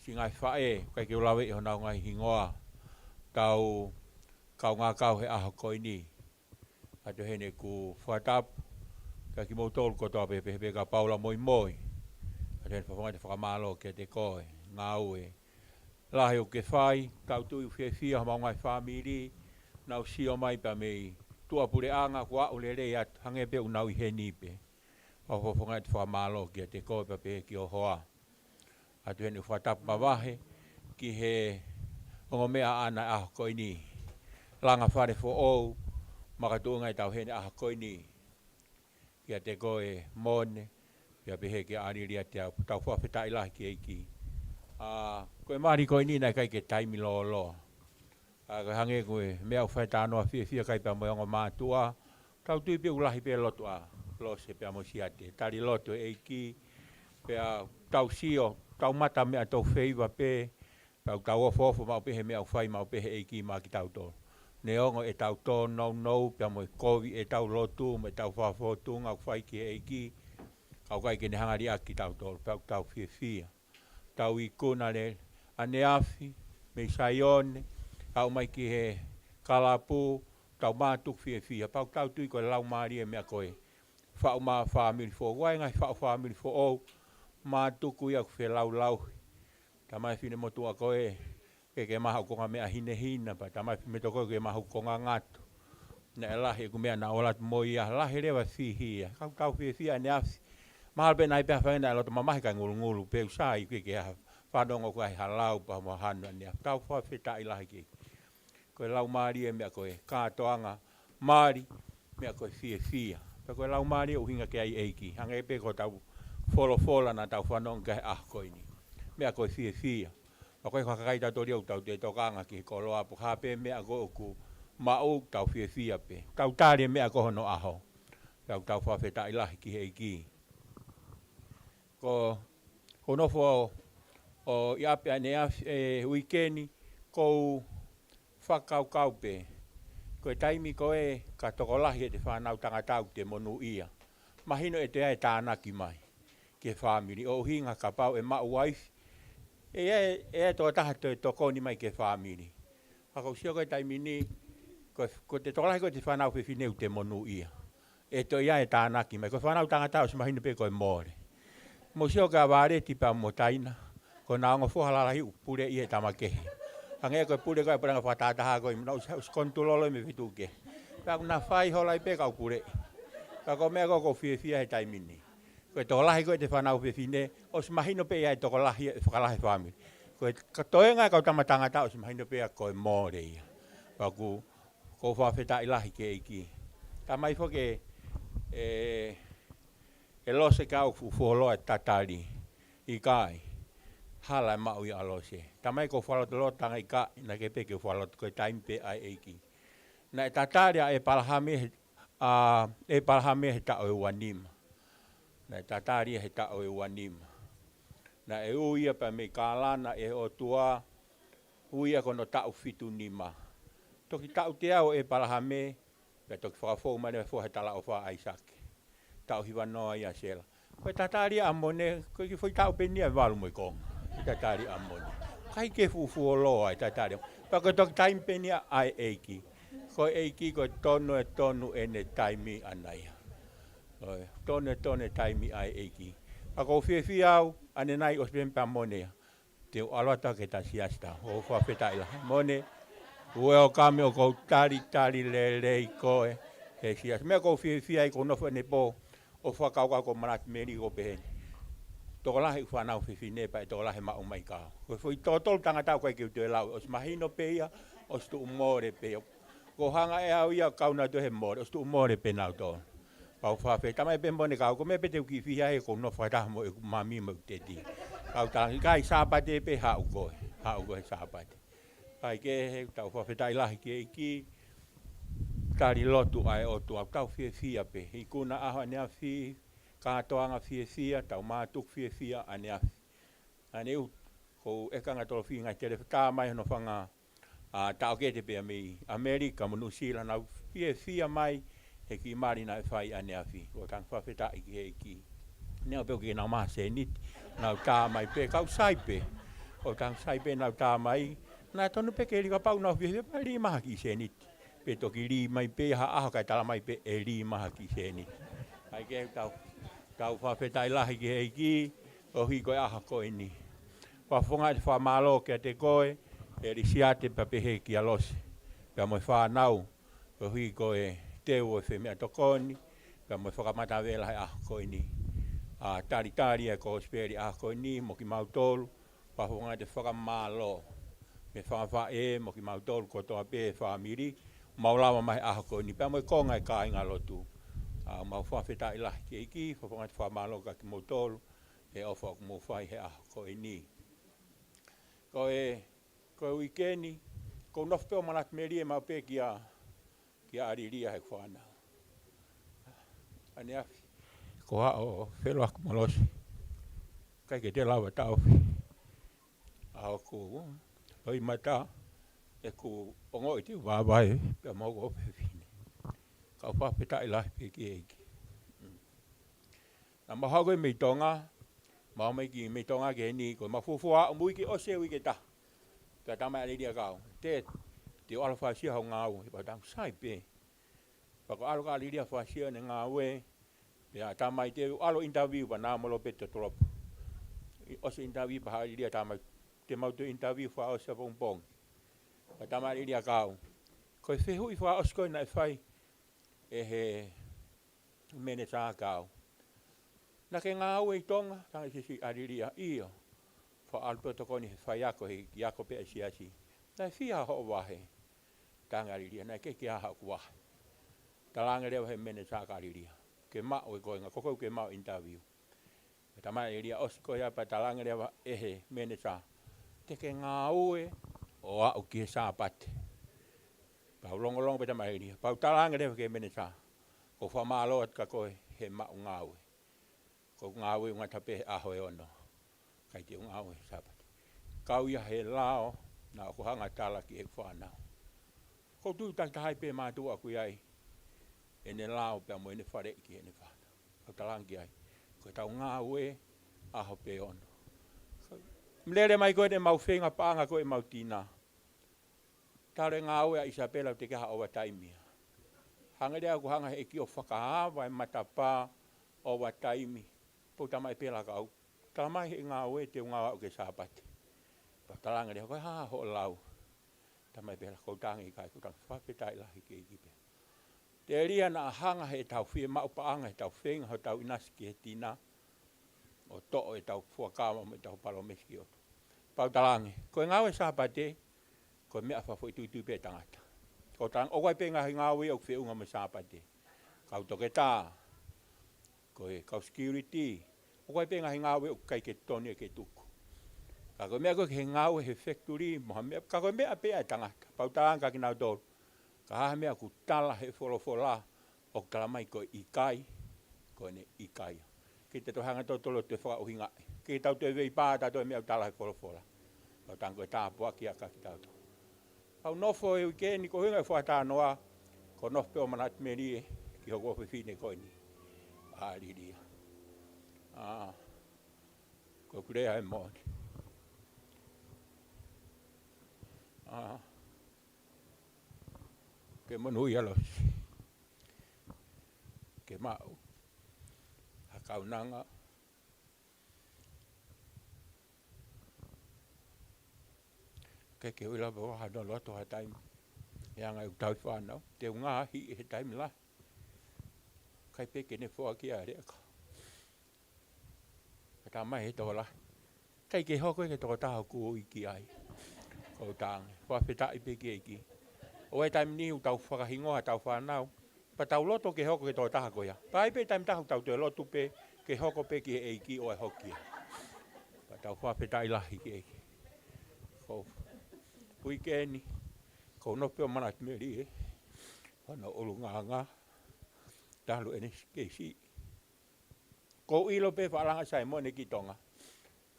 singai whae. Kai ke ulawe i honau ngai hingoa. Tau kau ngā kau he aho koini. Atu hene ku whatapu. Ka ki mo tolu kotoa pepe ka Paula Moimoi. Atu hene whawhangai te whakamalo ke te koe. Ngā ue. Lahi o ke whai. Tau tui whia mau ngai whamiri. Nau sio mai pa mei. Tua pure anga kua o le rei atu. Hange pe unau i he nipe. Whawhangai te whakamalo ke te koe pepe ki o hoa. Atu hene whatapu mawahe. Ki he ongo mea ana aho koini. Langa whare fo ou. Makatungai tau hene aho koini. Kia te koe mone. Kia pehe ki Alilia Teaupa. Tau whawheta i lahi ki eiki. Koe maari koe ni nai kai ke taimi lo lo. Koe hange koe mea whaita anoa whia kai pia moe ongo mātua. Tau tui pe ulahi pe lotu a. Lo se pia mo siate. Tari lotu eiki. Pea tau sio. Tau mata mea tau wheiva pe. Tau ofo mau pehe mea whai mau pehe eiki maa ki tau tolo. Ne ongo e tau tō nou pia moe kovi e tau lotu. Me tau whafotu ngau whai ki eiki. Kau kai ke ne hangari aki tau tolo. Pea tau whia. Tau i kuna le ane afi, me saione, au mai ki he kalapu, tau mātuk whia. Pau tau tui koe lau maari e mea koe. Whau maa whamiri fo, wai ngai whau whamiri fo ou, mātuku ia kuwhe lau. Tamai whine motua koe, ke maha konga mea hina, pa tamai whine to koe ke maha konga ngatu. Na lahi ku mea na olat moia lahi rewa fihia. Kau fihia ne afi. Mahal pe nai pe fa na lo mamahi ka ngulu pe usai ke ha. Whanongo ko ai halau pa mo hanu ne. Kau fa feta ilahi ki. Ko lau mari e mea ko e katoanga mari mea ko fia. Pe ko lau mari o hinga ke ai eiki. Hanga e pe ko tau fola na tau whanongo ke ah ko ini. Mea ko fia. O koe whakakai tau tori au tau te tokanga ki ko loa po hape mea ko oku mau tau fia pe. Tau tari mea ko hono aho. Tau whawheta ilahi ki hei ki. Ko hono fo o iape ane weekendi ko whakau pe. Ko e taimi ko e ka tokolahi e te whanau tangatau te monu ia. Mahino e te ai tānaki mai ke whamiri. O hinga ka pau e mau waifi. E tō taha te tokoni mai ke whamiri. Hako sio ko e taimi ni ko te tokolahi ko te whanau whiwhineu te monu ia. E tō ia e tānaki mai. Ko whanau tangatau si mahino pe ko e mōre. Mo sio ka wāre tipa mo taina. Ko nā ongo whohalalahi upure i e tamakehe. Hange koe pure koe paranga whatataha koe. Nau skontulolo me whituke. Kako nā whai hola i pe kau pure. Kako mea ko whiwhia he taimini. Koe tokolahi koe te whanau whiwhine. O si mahino pe ia e tokolahi e whakalahi whamiri. Koe katoenga kau tamatangata o si mahino pe ia koe mōre ia. Kako ko whawheta ilahi ke iki. Ka mai whoke e lose kau fuoloa e tatari i kai. Hala e mau i alose. Tamai ko whalot lotanga i ka na ke pe ke whalot koe taimi pe ai eiki. Na e tataria e palahame he tao e wanima. Na e tataria he tao e wanima. Na e uia pa me kālana e o tua uia kono tau fitu nima. Toki tau te au e palahame pe toki whakafou mane fo he tala o wha aisake. Tau hiwa noa ia sela. Koe tataria amone, koe ki foi tau penia walu moi konga. Tatari amoni. Kai ke fufu o loa i tatari. Pako tok taimi penia ai eiki. Ko eiki ko tonu ene taimi anaia. Tonu taimi ai eiki. Pako fie au ane nai os pempa monea. Te alwata ke ta siasta. O fua peta ila. Mone. Ue o kame o kou tari le koe. He siasta. Mea kou fie ai ko nofo ne po. O fua kauka ko manati meri ko peheni. Tokolahi whanau whiwhine pa e tokolahi mao mai kao. Koe fui tōtolu tangatau koe kiu te lau. Os mahino pe ia, os tu umore pe. Ko hanga e au ia kauna tu he more, os tu umore pe nau tōna. Pau whawhe, tamai pe mbone kau, ko me pe te uki whiha he ko no whaitaha mo e mami mo te ti. Kau tangi, kai sāpate pe hau koe sāpate. Kai ke he tau whawhe tai lahi ki ki. Tari lotu ai o tu au tau whia pe. I kuna aho ane a whia. Katoanga fia, tau mātuk fia, ane afi. Ane u, ko ekanga tolo fia ngai tere tā mai hono whanga tau kete pia mi Amerika, mo New Zealand, au fia mai, he ki marina e whai ane afi. Ko tang whawheta i ki he ki. Nea peo ki nau maa se niti, nau tā mai pe, kau saipe. Ko tang saipe nau tā mai, nā tonu pe ke rika pau nau fia, pa ri maha ki se niti. Pe toki ri mai pe, ha aho kai tala mai pe, e ri maha ki se niti. Ai ke tau whawhetai lahi ki hei ki, o hui koe aha koe ni. Whawhonga te whamalo kia te koe, e risiate pa pehe ki alose. Pea moi whanau, o hui koe teu o whemea tokoni, pea moi whakamata vela hei aha koe ni. Tari e ko speri aha koe ni, mo ki mautolu, whawhonga te whakamalo. Me whawha mo ki mautolu ko toa pe whamiri, maulawa mai aha koe ni. Pea moi konga e ka inga lotu. Mau whawheta i lahi ki eiki, whawhangat whamaloka ki motolu, e ofa ku mowhai he aho koe ni. Koe weekendi, ko nofpeo manat meri e mau pe ki a Alilia he whanau. Ane afi, ko hao whelo aku malosi, kai ke te lawa tauwhi. Aho ku, hoi mata, e ku ongo i te wāwai, pia mogo ope whine. Kau whawheta i lahi pe ki eiki. Nā mahago i mei tonga, mahamai ki mei tonga ke ni, ko mawhuwhua o mui ki ose ui ke ta. Ka tamai Alilia kau. Te o alo whasia hau ngāu, he patang sai pe. Pako alo ka Alilia whasia ne ngāu e, pia tamai te alo interview pa nā molo pe te tolopu. Ose interview pa Alilia tamai, te mautu interview wha ose pongpong. Ka tamai Alilia kau. Ko e whehu i wha ose koe na e whai, e he mene sākau. Na ke ngā ue i tonga, tangi sisi Alilia iyo. Fa alpo tokoni he whaiako he iako pe asiasi. Na fia ho wahe. Tanga Alilia, na ke kia hau wahe. Talanga leo he mene sāka Alilia. Ke mao e koenga, koko ke mao interview. Tama Alilia osiko ya pa talanga leo he mene sā. Te ke ngā ue o au ki he sāpate. Pau longolongo pe tama Alilia. Pau talanga leo ke mene sā. Ko whamalo at ka koe he mao ngā ue. Ko ngā ue unga tape aho e ono. Kai te ngā ue sāpate. Kau ia he lao na ko hanga tala ki e whanau. Ko tu tahai pe mātua ku iai. E ne lao pe mo e ne whare ki e ne whanau. Ko talangi ai. Ko tau ngā ue aho pe ono. Mlele mai koe ne mau whenga paanga koe mau tina. Tare ngā ue a Isabela te kaha o wataimia. Hanga rea ku hanga he ki o whakahawa e matapā o wataimi. Po tamai pela kau. Tamai he ngā ue te ngā au ke sāpate. Pa talanga rea koe haa ho lau. Tamai pela kou tangi kai ku tangi whapetai lahi ke ikipe. Te ria na hanga he tau whie mau paanga he tau whenga ho tau inasi ki he tina. O to'o e tau fuakawa mo e tau palomeski o. Pau talangi. Koe ngā ue sāpate. Koe mea whafo i tui pe tangata. Ko tang o wai pe ngā ngā ue au whiunga mo sāpate. Kau toke tā. Koe kau security. O wai pe ngā ue au kai ke toni e ke tuku. Ka koe mea koe ke ngā ue he factory. Ka koe mea pe ai tangata. Pau talang ka ki nau tōru. Ka haha mea ku tala he wholofola. O talamai koe ikai. Koe ne ikai. Ki te tohanga tōtolo te whakauhinga. Ki tau te vei pā tato e mea tala he wholofola. Pau tang koe tāpua ki a ka ki tau tō. Au nofo e wikeni ko hinga whata noa ko nof pe o manat meri ki hoko whiwhine koe ni. Alilia. Ko kurea e mōni. Ke monui alosi. Ke mau. Hakaunanga. Ke uila bo ha no loto ha time ya nga tau whanau te unga hi he time la kai pe ke ne fo ki are ka ta mai he to la kai ke hoko ke to ta ku i ki ai ko tang fa feta i pe ki o e time ni u tau whaka hingo ha tau whanau pa tau loto ke hoko ke to ta ko ya pa i pe time tau tau te loto pe ke hoko pe ki e ki o e hoki pa tau fa feta i la hi ki ko weekend ko no pe mana meri ana olunga talu ene kesi ko ilo pe falanga sai mo ne kitonga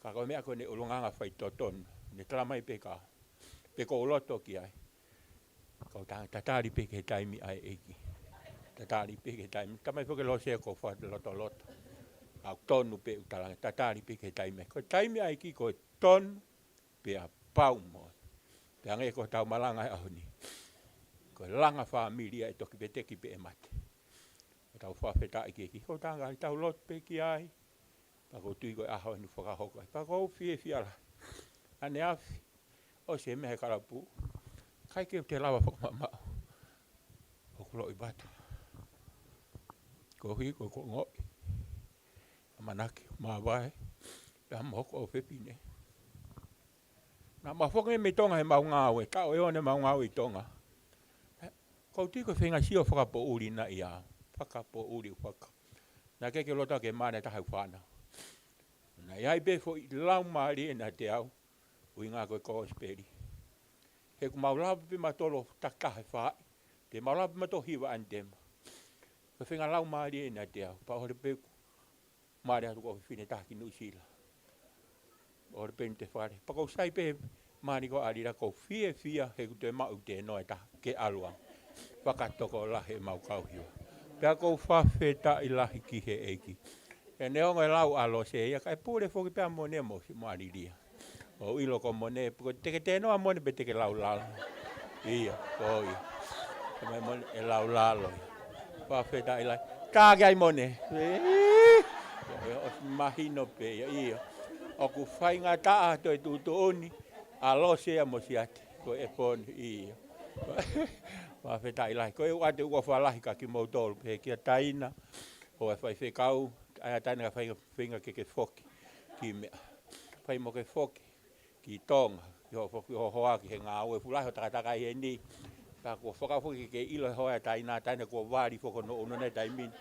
ka ko me ko ne olunga fai toton ne tramai pe ka pe ko loto ki ai ko tatari pe ke time ai eki tatari pe ke time tamai fo ke lo se ko fa loto a tonu pe utala tatari pe ke time ko time ai ki ko ton pe a pau mo pe ange ko tau malanga e ahoni. Ko langa familia e toki peteki pe e mate. Ko tau whawheta i keki. Ko tanga i tau lot pe ki ai. Pa ko tui ko ahoni whakahoko. Pa ko fie fiala. Ane afi. O se mehe karapu. Kai ke te lawa whakamamau. O kulo i bata. Ko hui ko ngoi. Amanaki. Mawai. Pea moko o whepine. Na mafoke me tonga he mau ngā ue. Ka o eo ne mau ngā ue i tonga. Ko tiko whenga sio whakapo uri na ia. Whakapo uri whaka. Na keke lota ke mana tahau whana. Na iai befo i lau maari e na te au. Ui ngā koe kōsperi. He ku maulapu pi matolo takahe whai. Te maulapu mato hiwa antema. Ko whenga lau maari e na te au. Pa hore peku. Maari hatu ko whine taki nuisila. Ora pente fare. Pako sai pe mani ko alira ko fie he te mau te no eta ke alua. Pakatoko la he mau kau hiwa. Pea ko whawheta i lahi ki he eki. E neonga lau alo se ia kai pure foki pea mone mo si moariria. O ilo ko mone, pako teke te noa mone pe teke lau lalo. Ia, ko ia. Kama mone e lau lalo. Whawheta i lahi. Kāge ai mone. O mahino pe ia. O ku whainga taa to e tuto oni, a lo sea mo si ate, ko e pon ia. Whawhetai lahi. Koe wate ua whalahi ka ki mautolu. He kia taina. O e whai whekau. Aia taina ka whainga ke whoki. Ki mea. Whai mo ke whoki. Ki tonga. Ki ho whoki ho hoa ki he ngā ue pulahi o takataka i he ni. Ka kua whakawhoki ke ilo he hoa taina. Taina kua wāri whoko no ono nei taimini.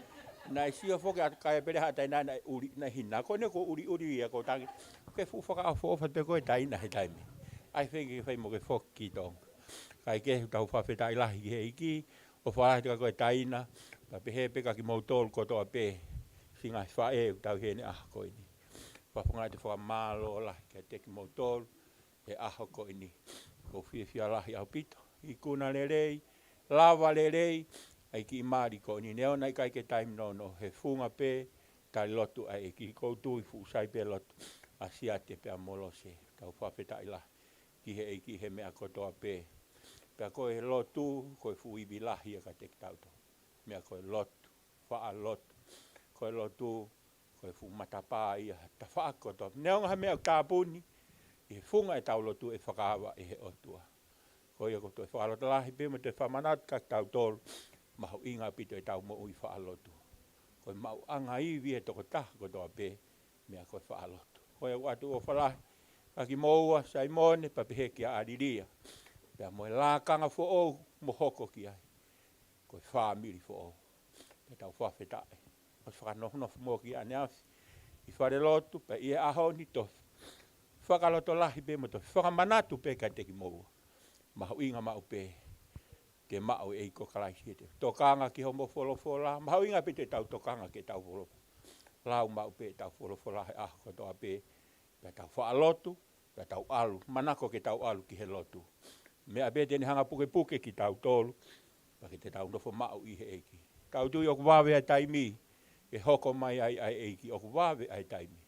Nai sio whoki a kai pereha taina na uri na hina. Ko ne ko uri ia ko tangi. Ke fu whaka whofa te koe taina he taimini. Ai whengi whai mo ke whoki ki tonga. Kai ke tau whawhetai lahi ki he iki. O whalahi te koe taina. Pa pehe peka ki mautolu kotoa pe. Singa whae tau hene aha koe ni. Whapungai te whakamalo lahi kia te ki mautolu. He aha koe ni. Ko whia lahi au pito. I kuna lerei. Lava lerei. Ai ki imari koe ni. Neo nai kai ke taim no. He funga pe. Tai lotu ai ki koutu i fusai pe lotu. Asiate pe a molo se. Tau whawhetai lahi. Ki he eiki he mea kotoa pe. Pea koe he lotu, koe fuiwi lahi a ka te kitauto. Mea koe lotu, wha lotu. Koe lotu, koe fu matapā ia, ta wha kotoa. Neonga mea kāpuni, i he funga e tau lotu e whakawa e he otua. Koe ia koto e whakalota lahi pe, me te whamanat ka tau tolu, mahu inga pito e tau mo ui whakalotu. Koe mau anga iwi e toko taha kotoa pe, mea koe whakalotu. Koe watu o whalahi, aki moua, Saimone, papihe ki a Alilia. Pea moe lākanga fo ou, mo hoko ki ai. Koe whāmiri fo ou. Pe tau whawhetai. O whakanohnof mō ki ane afi. I whare lotu, pe ie ahoni tofu. Whakaloto lahi pe mo tofu. Whakamanatu pe ka teki moua. Mahu inga mau pe. Te mau e iko kalaisi te. Tokanga ki homo wholofola. Mahu inga pe te tau tokanga ke tau wholofola. Lau mau pe tau wholofola he aho kotoa pe. Pe tau whaalotu. Pe tau alu. Manako ke tau alu ki he lotu. Mea pe teni hanga puke ki tau tolu. Pake te tau nofo mau i he eiki. Tau tui oku wawe ai taimi. E hoko mai ai eiki. Oku wawe ai taimi.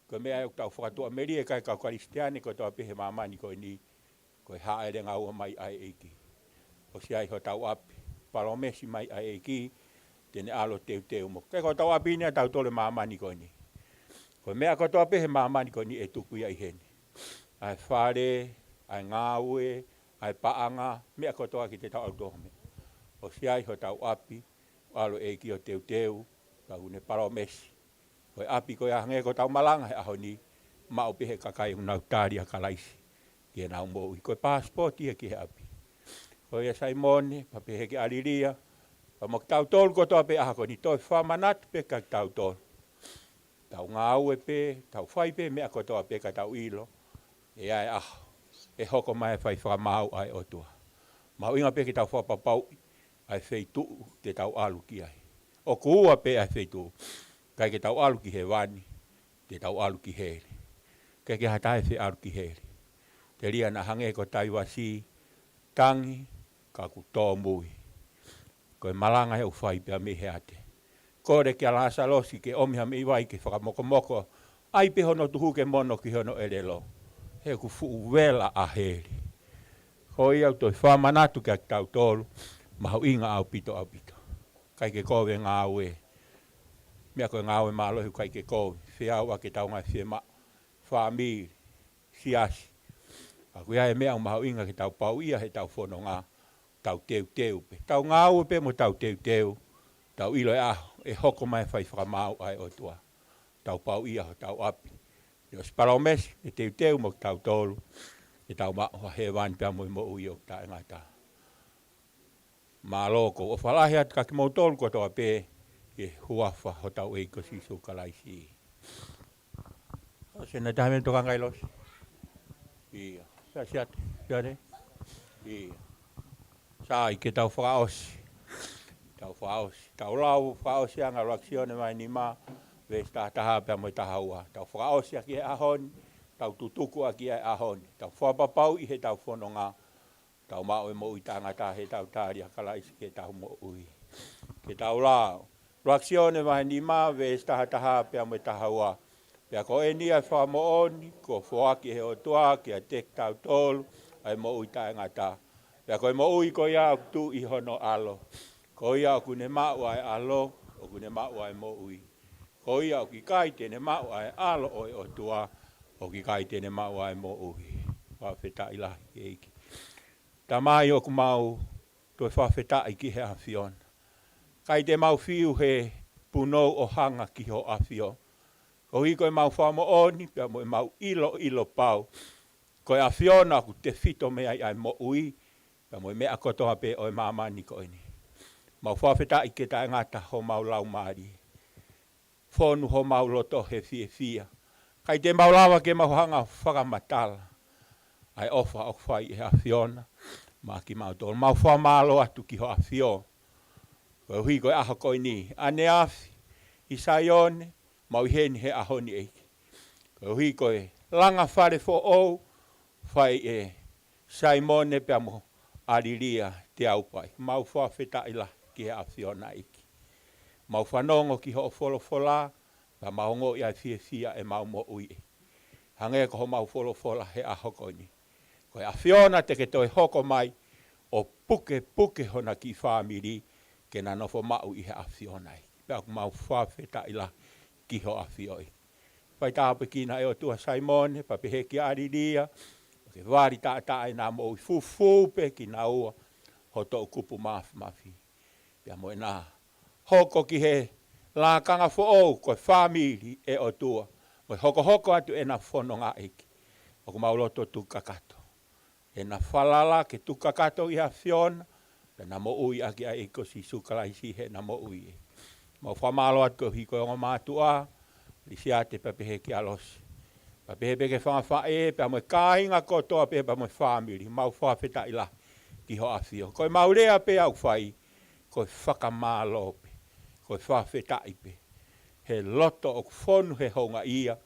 Ko mea e tau whakatua meri e kai kau karistiani ko toa pehe mamani ko ni. Ko e haa ere ngaua mai ai eiki. O si ai ho tau api. Palomesi mai ai eiki. Tene alo teu mo. Kai ko tau api ni tau tole mamani ko ni. Ko mea ko toa pehe mamani ko ni e tuku ia i heni. Ai whare. Ai ngāue, ai paanga, mea kotoa ki te tau autohome. O siai ho tau api, alo e ki o teu, tau ne paromesi. Koe api koe ahange ko tau malanga he aho ni, mao pehe kakai unau tāria kalaisi. Ki e nau mou i koe pasporti e ki he api. Koe e Saimone, pa pehe ki Alilia, pa mok tau tolu kotoa pe aha ko ni toi whamanat pe ka tau tolu. Tau ngāue pe, tau whai pe, mea kotoa pe ka tau ilo. E ai aho. E hoko mai whai whakamau ai otua. Mau inga pe ki tau whapapau ai wheitu te tau alu ki ai. O kuua pe ai wheitu. Kai ke tau alu ki he wani, te tau alu ki heri. Kai ke hatai whi alu ki heri. Te ria na hange ko tai wasi, tangi, ka ku tō mui. Koe malanga he u whai pia me he ate. Kore ki ala asalosi ke omiha me iwai ke whakamoko. Ai pe hono tuhu ke mono ki hono elelo. He ku fuu wela a heri. Hoi au toi whamanatu kia tau tolu, mahu inga au pito. Kai ke kowe ngā ue. Mea koe ngā ue mālohi kai ke kowe. Whiau a ke tau ngai whiema. Whamiri, siasi. A kuia e mea au mahu inga ke tau pau ia he tau whono ngā. Tau teu pe. Tau ngā ue pe mo tau teu. Tau ilo e aho. E hoko mai whai whakamau ai o tua. Tau pau ia ho tau api. Jos paromesi, e teu mo tau tolu, e tau mao he wani pia Moimoi o ta e ngata. Mā loko, o whalahi atu kaki mau tolu kotoa pe, e huafa ho tau eiko sisu kalaisi. O sena tahmen toka ngai losi. Ia, sa siate, siate. Ia. Sa ike tau whakaosi. Tau whakaosi. Tau lau whakaosi anga reaksione mai ni maa. Ves taha pia mo taha ua. Tau whakaosi aki e ahoni, tau tutuku aki e ahoni. Tau whapapau i he tau whanonga. Tau mao e mo i tangata he tau tāri a kalaisi ke tau mo ui. Ke tau lao. Reaksione mai ni maa, ves taha pia mo taha ua. Pia ko e nia whamo oni, ko whoaki he o tua, ki a tek tau tolu, ai mo ui tangata. Pia ko e mo ui ko ia tu i hono alo. Ko ia o kune mau ai alo, o kune mau ai mo ui. Ko ia o ki kai tene mau ai alo oi o tua, o ki kai tene mau ai mo ui. Whawheta i lahi ke iki. Ta mai o ku mau, toi whawhetai ki he awhiona. Kai te mau whiu he punou o hanga ki ho awhio. Ko hi koe mau whamo oni, pia mo mau ilo pau. Koe awhiona ku te whito mea ai mo ui, pia mo mea kotoa pe o mamani ko ini. Mau whawhetai ke ta ngata ho mau lau maari. Fonu ho mau loto he fia. Kai te mau lawa ke mau hanga whakamatala. Ai ofa o whai e awhiona. Ma ki mau tō. Mau whamalo atu ki ho awhio. Koe hui koe aho koe ni. Ane awhi. I saione. Mau heni he ahoni eiki. Koe hui koe. Langa whare fo ou. Whai e. Saimone pia mo. Alilia Teaupa. Mau whawheta ila ki he awhiona eiki. Mau whanongo ki ho wholofola. Pa mau ngo i ai fia e mau mo ui. Hange ko ho mau wholofola he aho koe ni. Koe awhiona te ke toi hoko mai o puke hona ki whamiri ke na nofo mau i he awhiona i. Pea ku mau whawheta ila ki ho awhioi. Whai tāpe kina e o tua Saimone, pa pehe ki Alilia, ke wāri tā e nā mo i fufupe ki nā ua ho tō kupu mafi. Pea mo e nā hoko ki he lākanga fo ou koe whamiri e o tua. Mo hoko atu e nā whanonga eiki. O ku mau loto tukakato. E na whalala ke tukakato i a whiona, le na mo ui aki a eko si sukalaisi he na mo ui e. Mau whamalo atu hiko o mātua, li si ate papehe ki alosi. Papehe peke whangawha e, pea mo kāinga kotoa pe pa mo whamiri, mau whawheta ila ki ho a whio. Koe mau rea pe au whai, koe whakamalo pe, koe whawheta ipe. He loto o whonu he honga ia,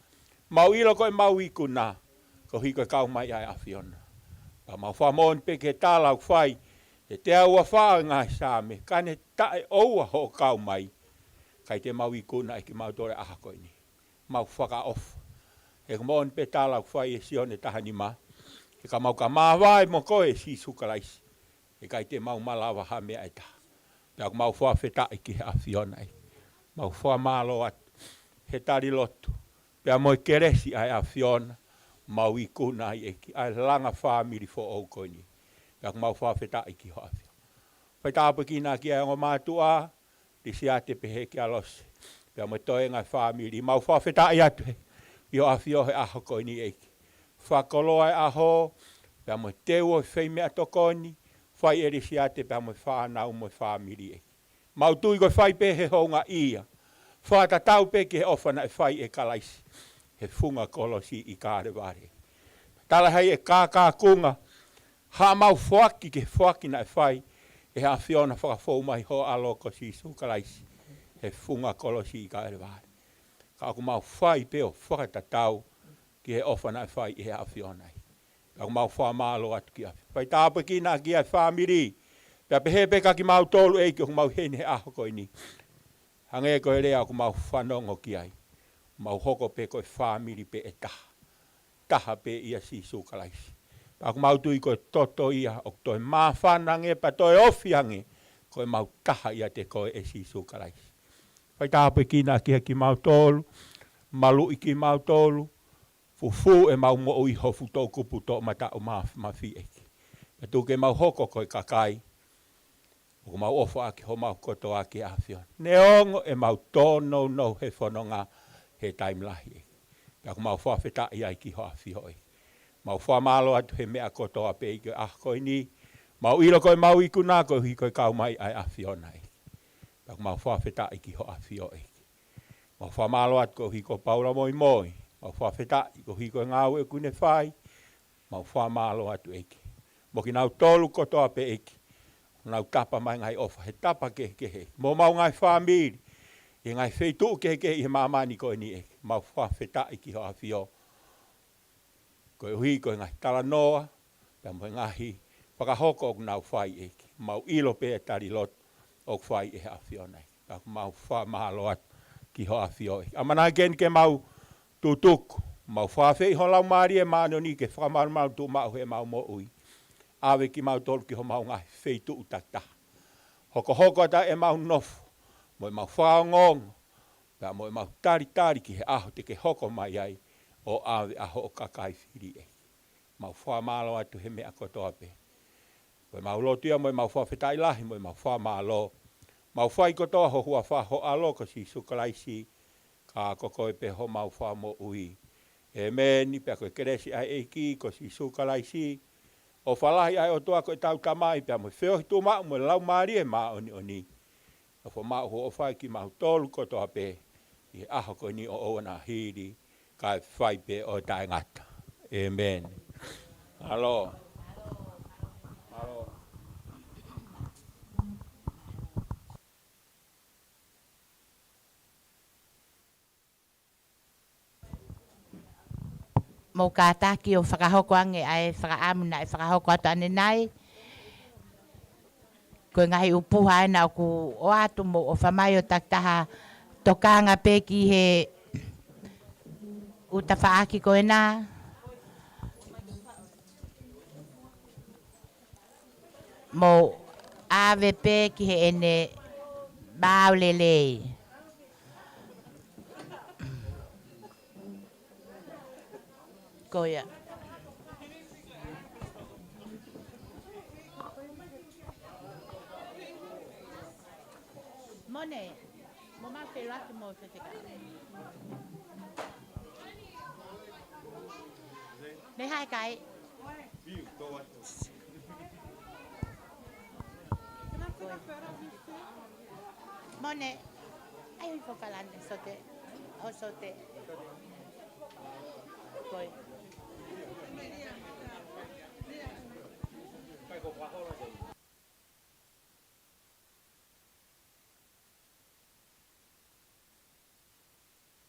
mau ilo koe mau iku nā, ko hiko kau mai ai a whiona. Pa mau whamon pe ke tālau whai, te aua whaa ngā sāme, kane tae oua ho kau mai, kai te mau i kuna e ki mau tore aha koe ni. Mau whaka off. He ka mon pe tālau whai e sione tahani ma, he ka mau ka māwai mo koe si sukalaisi, he kai te mau malawa ha mea e ta. Pea ka mau whawheta e ki he a whiona e. Mau whamalo atu, he tari lotu, pea mo i keresi ai a whiona, mau i kuna i eki, ai langa whamiri fo au koe ni. Pea mau whawheta i ki ho awhio. Whai tāpa ki nā ki ai ngō mātua, di si ate pehe ki alose. Pea mo toi ngai whamiri, mau whawheta i atu he, i ho awhio he aho koe ni eki. Whakoloa e aho, pea mo teo e whai mea toko ni, whai eri si ate pea mo whanau mo whamiri eki. Mau tui koe whai pehe honga ia, whata tau pe ki he ofana e whai e kalaisi. He funga kolosi i kāre ware. Tala hei e kākā kunga, ha mau whaki ke whaki na e whai, e ha whiona whakafou mai ho aloko si sukalaisi. He funga kolosi i kāre ware. Ka aku mau whai peo whakatatau, ki he ofana e whai e ha whiona i. Ka aku mau whamalo atu ki awhi. Pai tāpa ki nā ki ai whamiri, pia pehe peka ki mau tolu eiki, aku mau hene aho koe ni. Hange koe rea aku mau whanongo ki ai. Mau hoko pe koe whamiri pe e taha. Taha pe ia si sukalaisi. Ako mau tui koe toto ia, o toi mawhanange, pa toi ofiange, koe mau taha ia te koe e si sukalaisi. Whai tāpe kina ki mau tolu, malu i ki mau tolu, fufu e mau mo ui hofu tō kupu tō mata o mawhi eki. E tuke mau hoko koe kakai, o mau ofa aki ho mau koto aki a whion. Ne ongo e mau tōno no he whanonga, he taimlahi e. Ako mau whawheta i ai ki hoa whihoi. Mau whamalo atu he mea kotoa pe i koe koe ni. Mau ilo koe mau iku nā koe hui koe kau mai ai a whiona e. Ako mau whawheta i ki hoa whihoi. Mau whamalo atu koe hui koe Paula Moimoi. Mau whawheta i koe hui koe ngāu e kune whai. Mau whamalo atu eki. Mo ki nau tolu kotoa pe eki. Nau tapa mai ngai ofa. He tapa kehe. Mo mau ngai whamiri. E ngai wheitu ke i he mamani koe ni eki. Mau whawheta i ki hoa whio. Koe hui koe ngai tala noa. Pea mo ngahi whakahoko o nau whai eki. Mau ilo pe e tari lot o whai e a whio nei. Pea mau whamalo atu ki hoa whio eki. Amana gen ke mau tutuku. Mau whawhei ho lau maari e maano ni ke whamaru tu mau he mau mo ui. Awe ki mau tolu ki ho mau ngai wheitu utata. Hoko ta e mau nofu. Mo mau whaongongo, pea mo mau tari ki he aho te ke hoko mai ai o awe aho o kakai whiri e. Mau whamalo atu he mea kotoa pe. Koe maulo tia mo mau wha whetai lahi mo mau wha maalo. Mau whai kotoa ho hua wha ho alo ko si sukalaisi ka koko e pe ho mau wha mo ui. E me ni pe koe keresi ai eiki ko si sukalaisi. O whalahi ai o toa ko e tau tamai pe mo whio hitu maa mo lau maari e maa oni oni. O wha maa ho o whai ki mahu tolu kotoa pe. I aho ko ni o ona hiri ka whai pe o tae ngata. Amen. Alo. Alo. Mo ka taki o whakahoko ange ai whakaamuna e whakahoko atu ane nai. Koe ngahi upuha ena o ku o atu mo o whamai o taktaha tokanga peki he uta whaaki koe nā. Mo ave peki he ene maulelei. Koia. Mone, mo ma fe raki mo te ka. Ne hai kai. Mone, ai oi fo falante sote. O sote. Koi.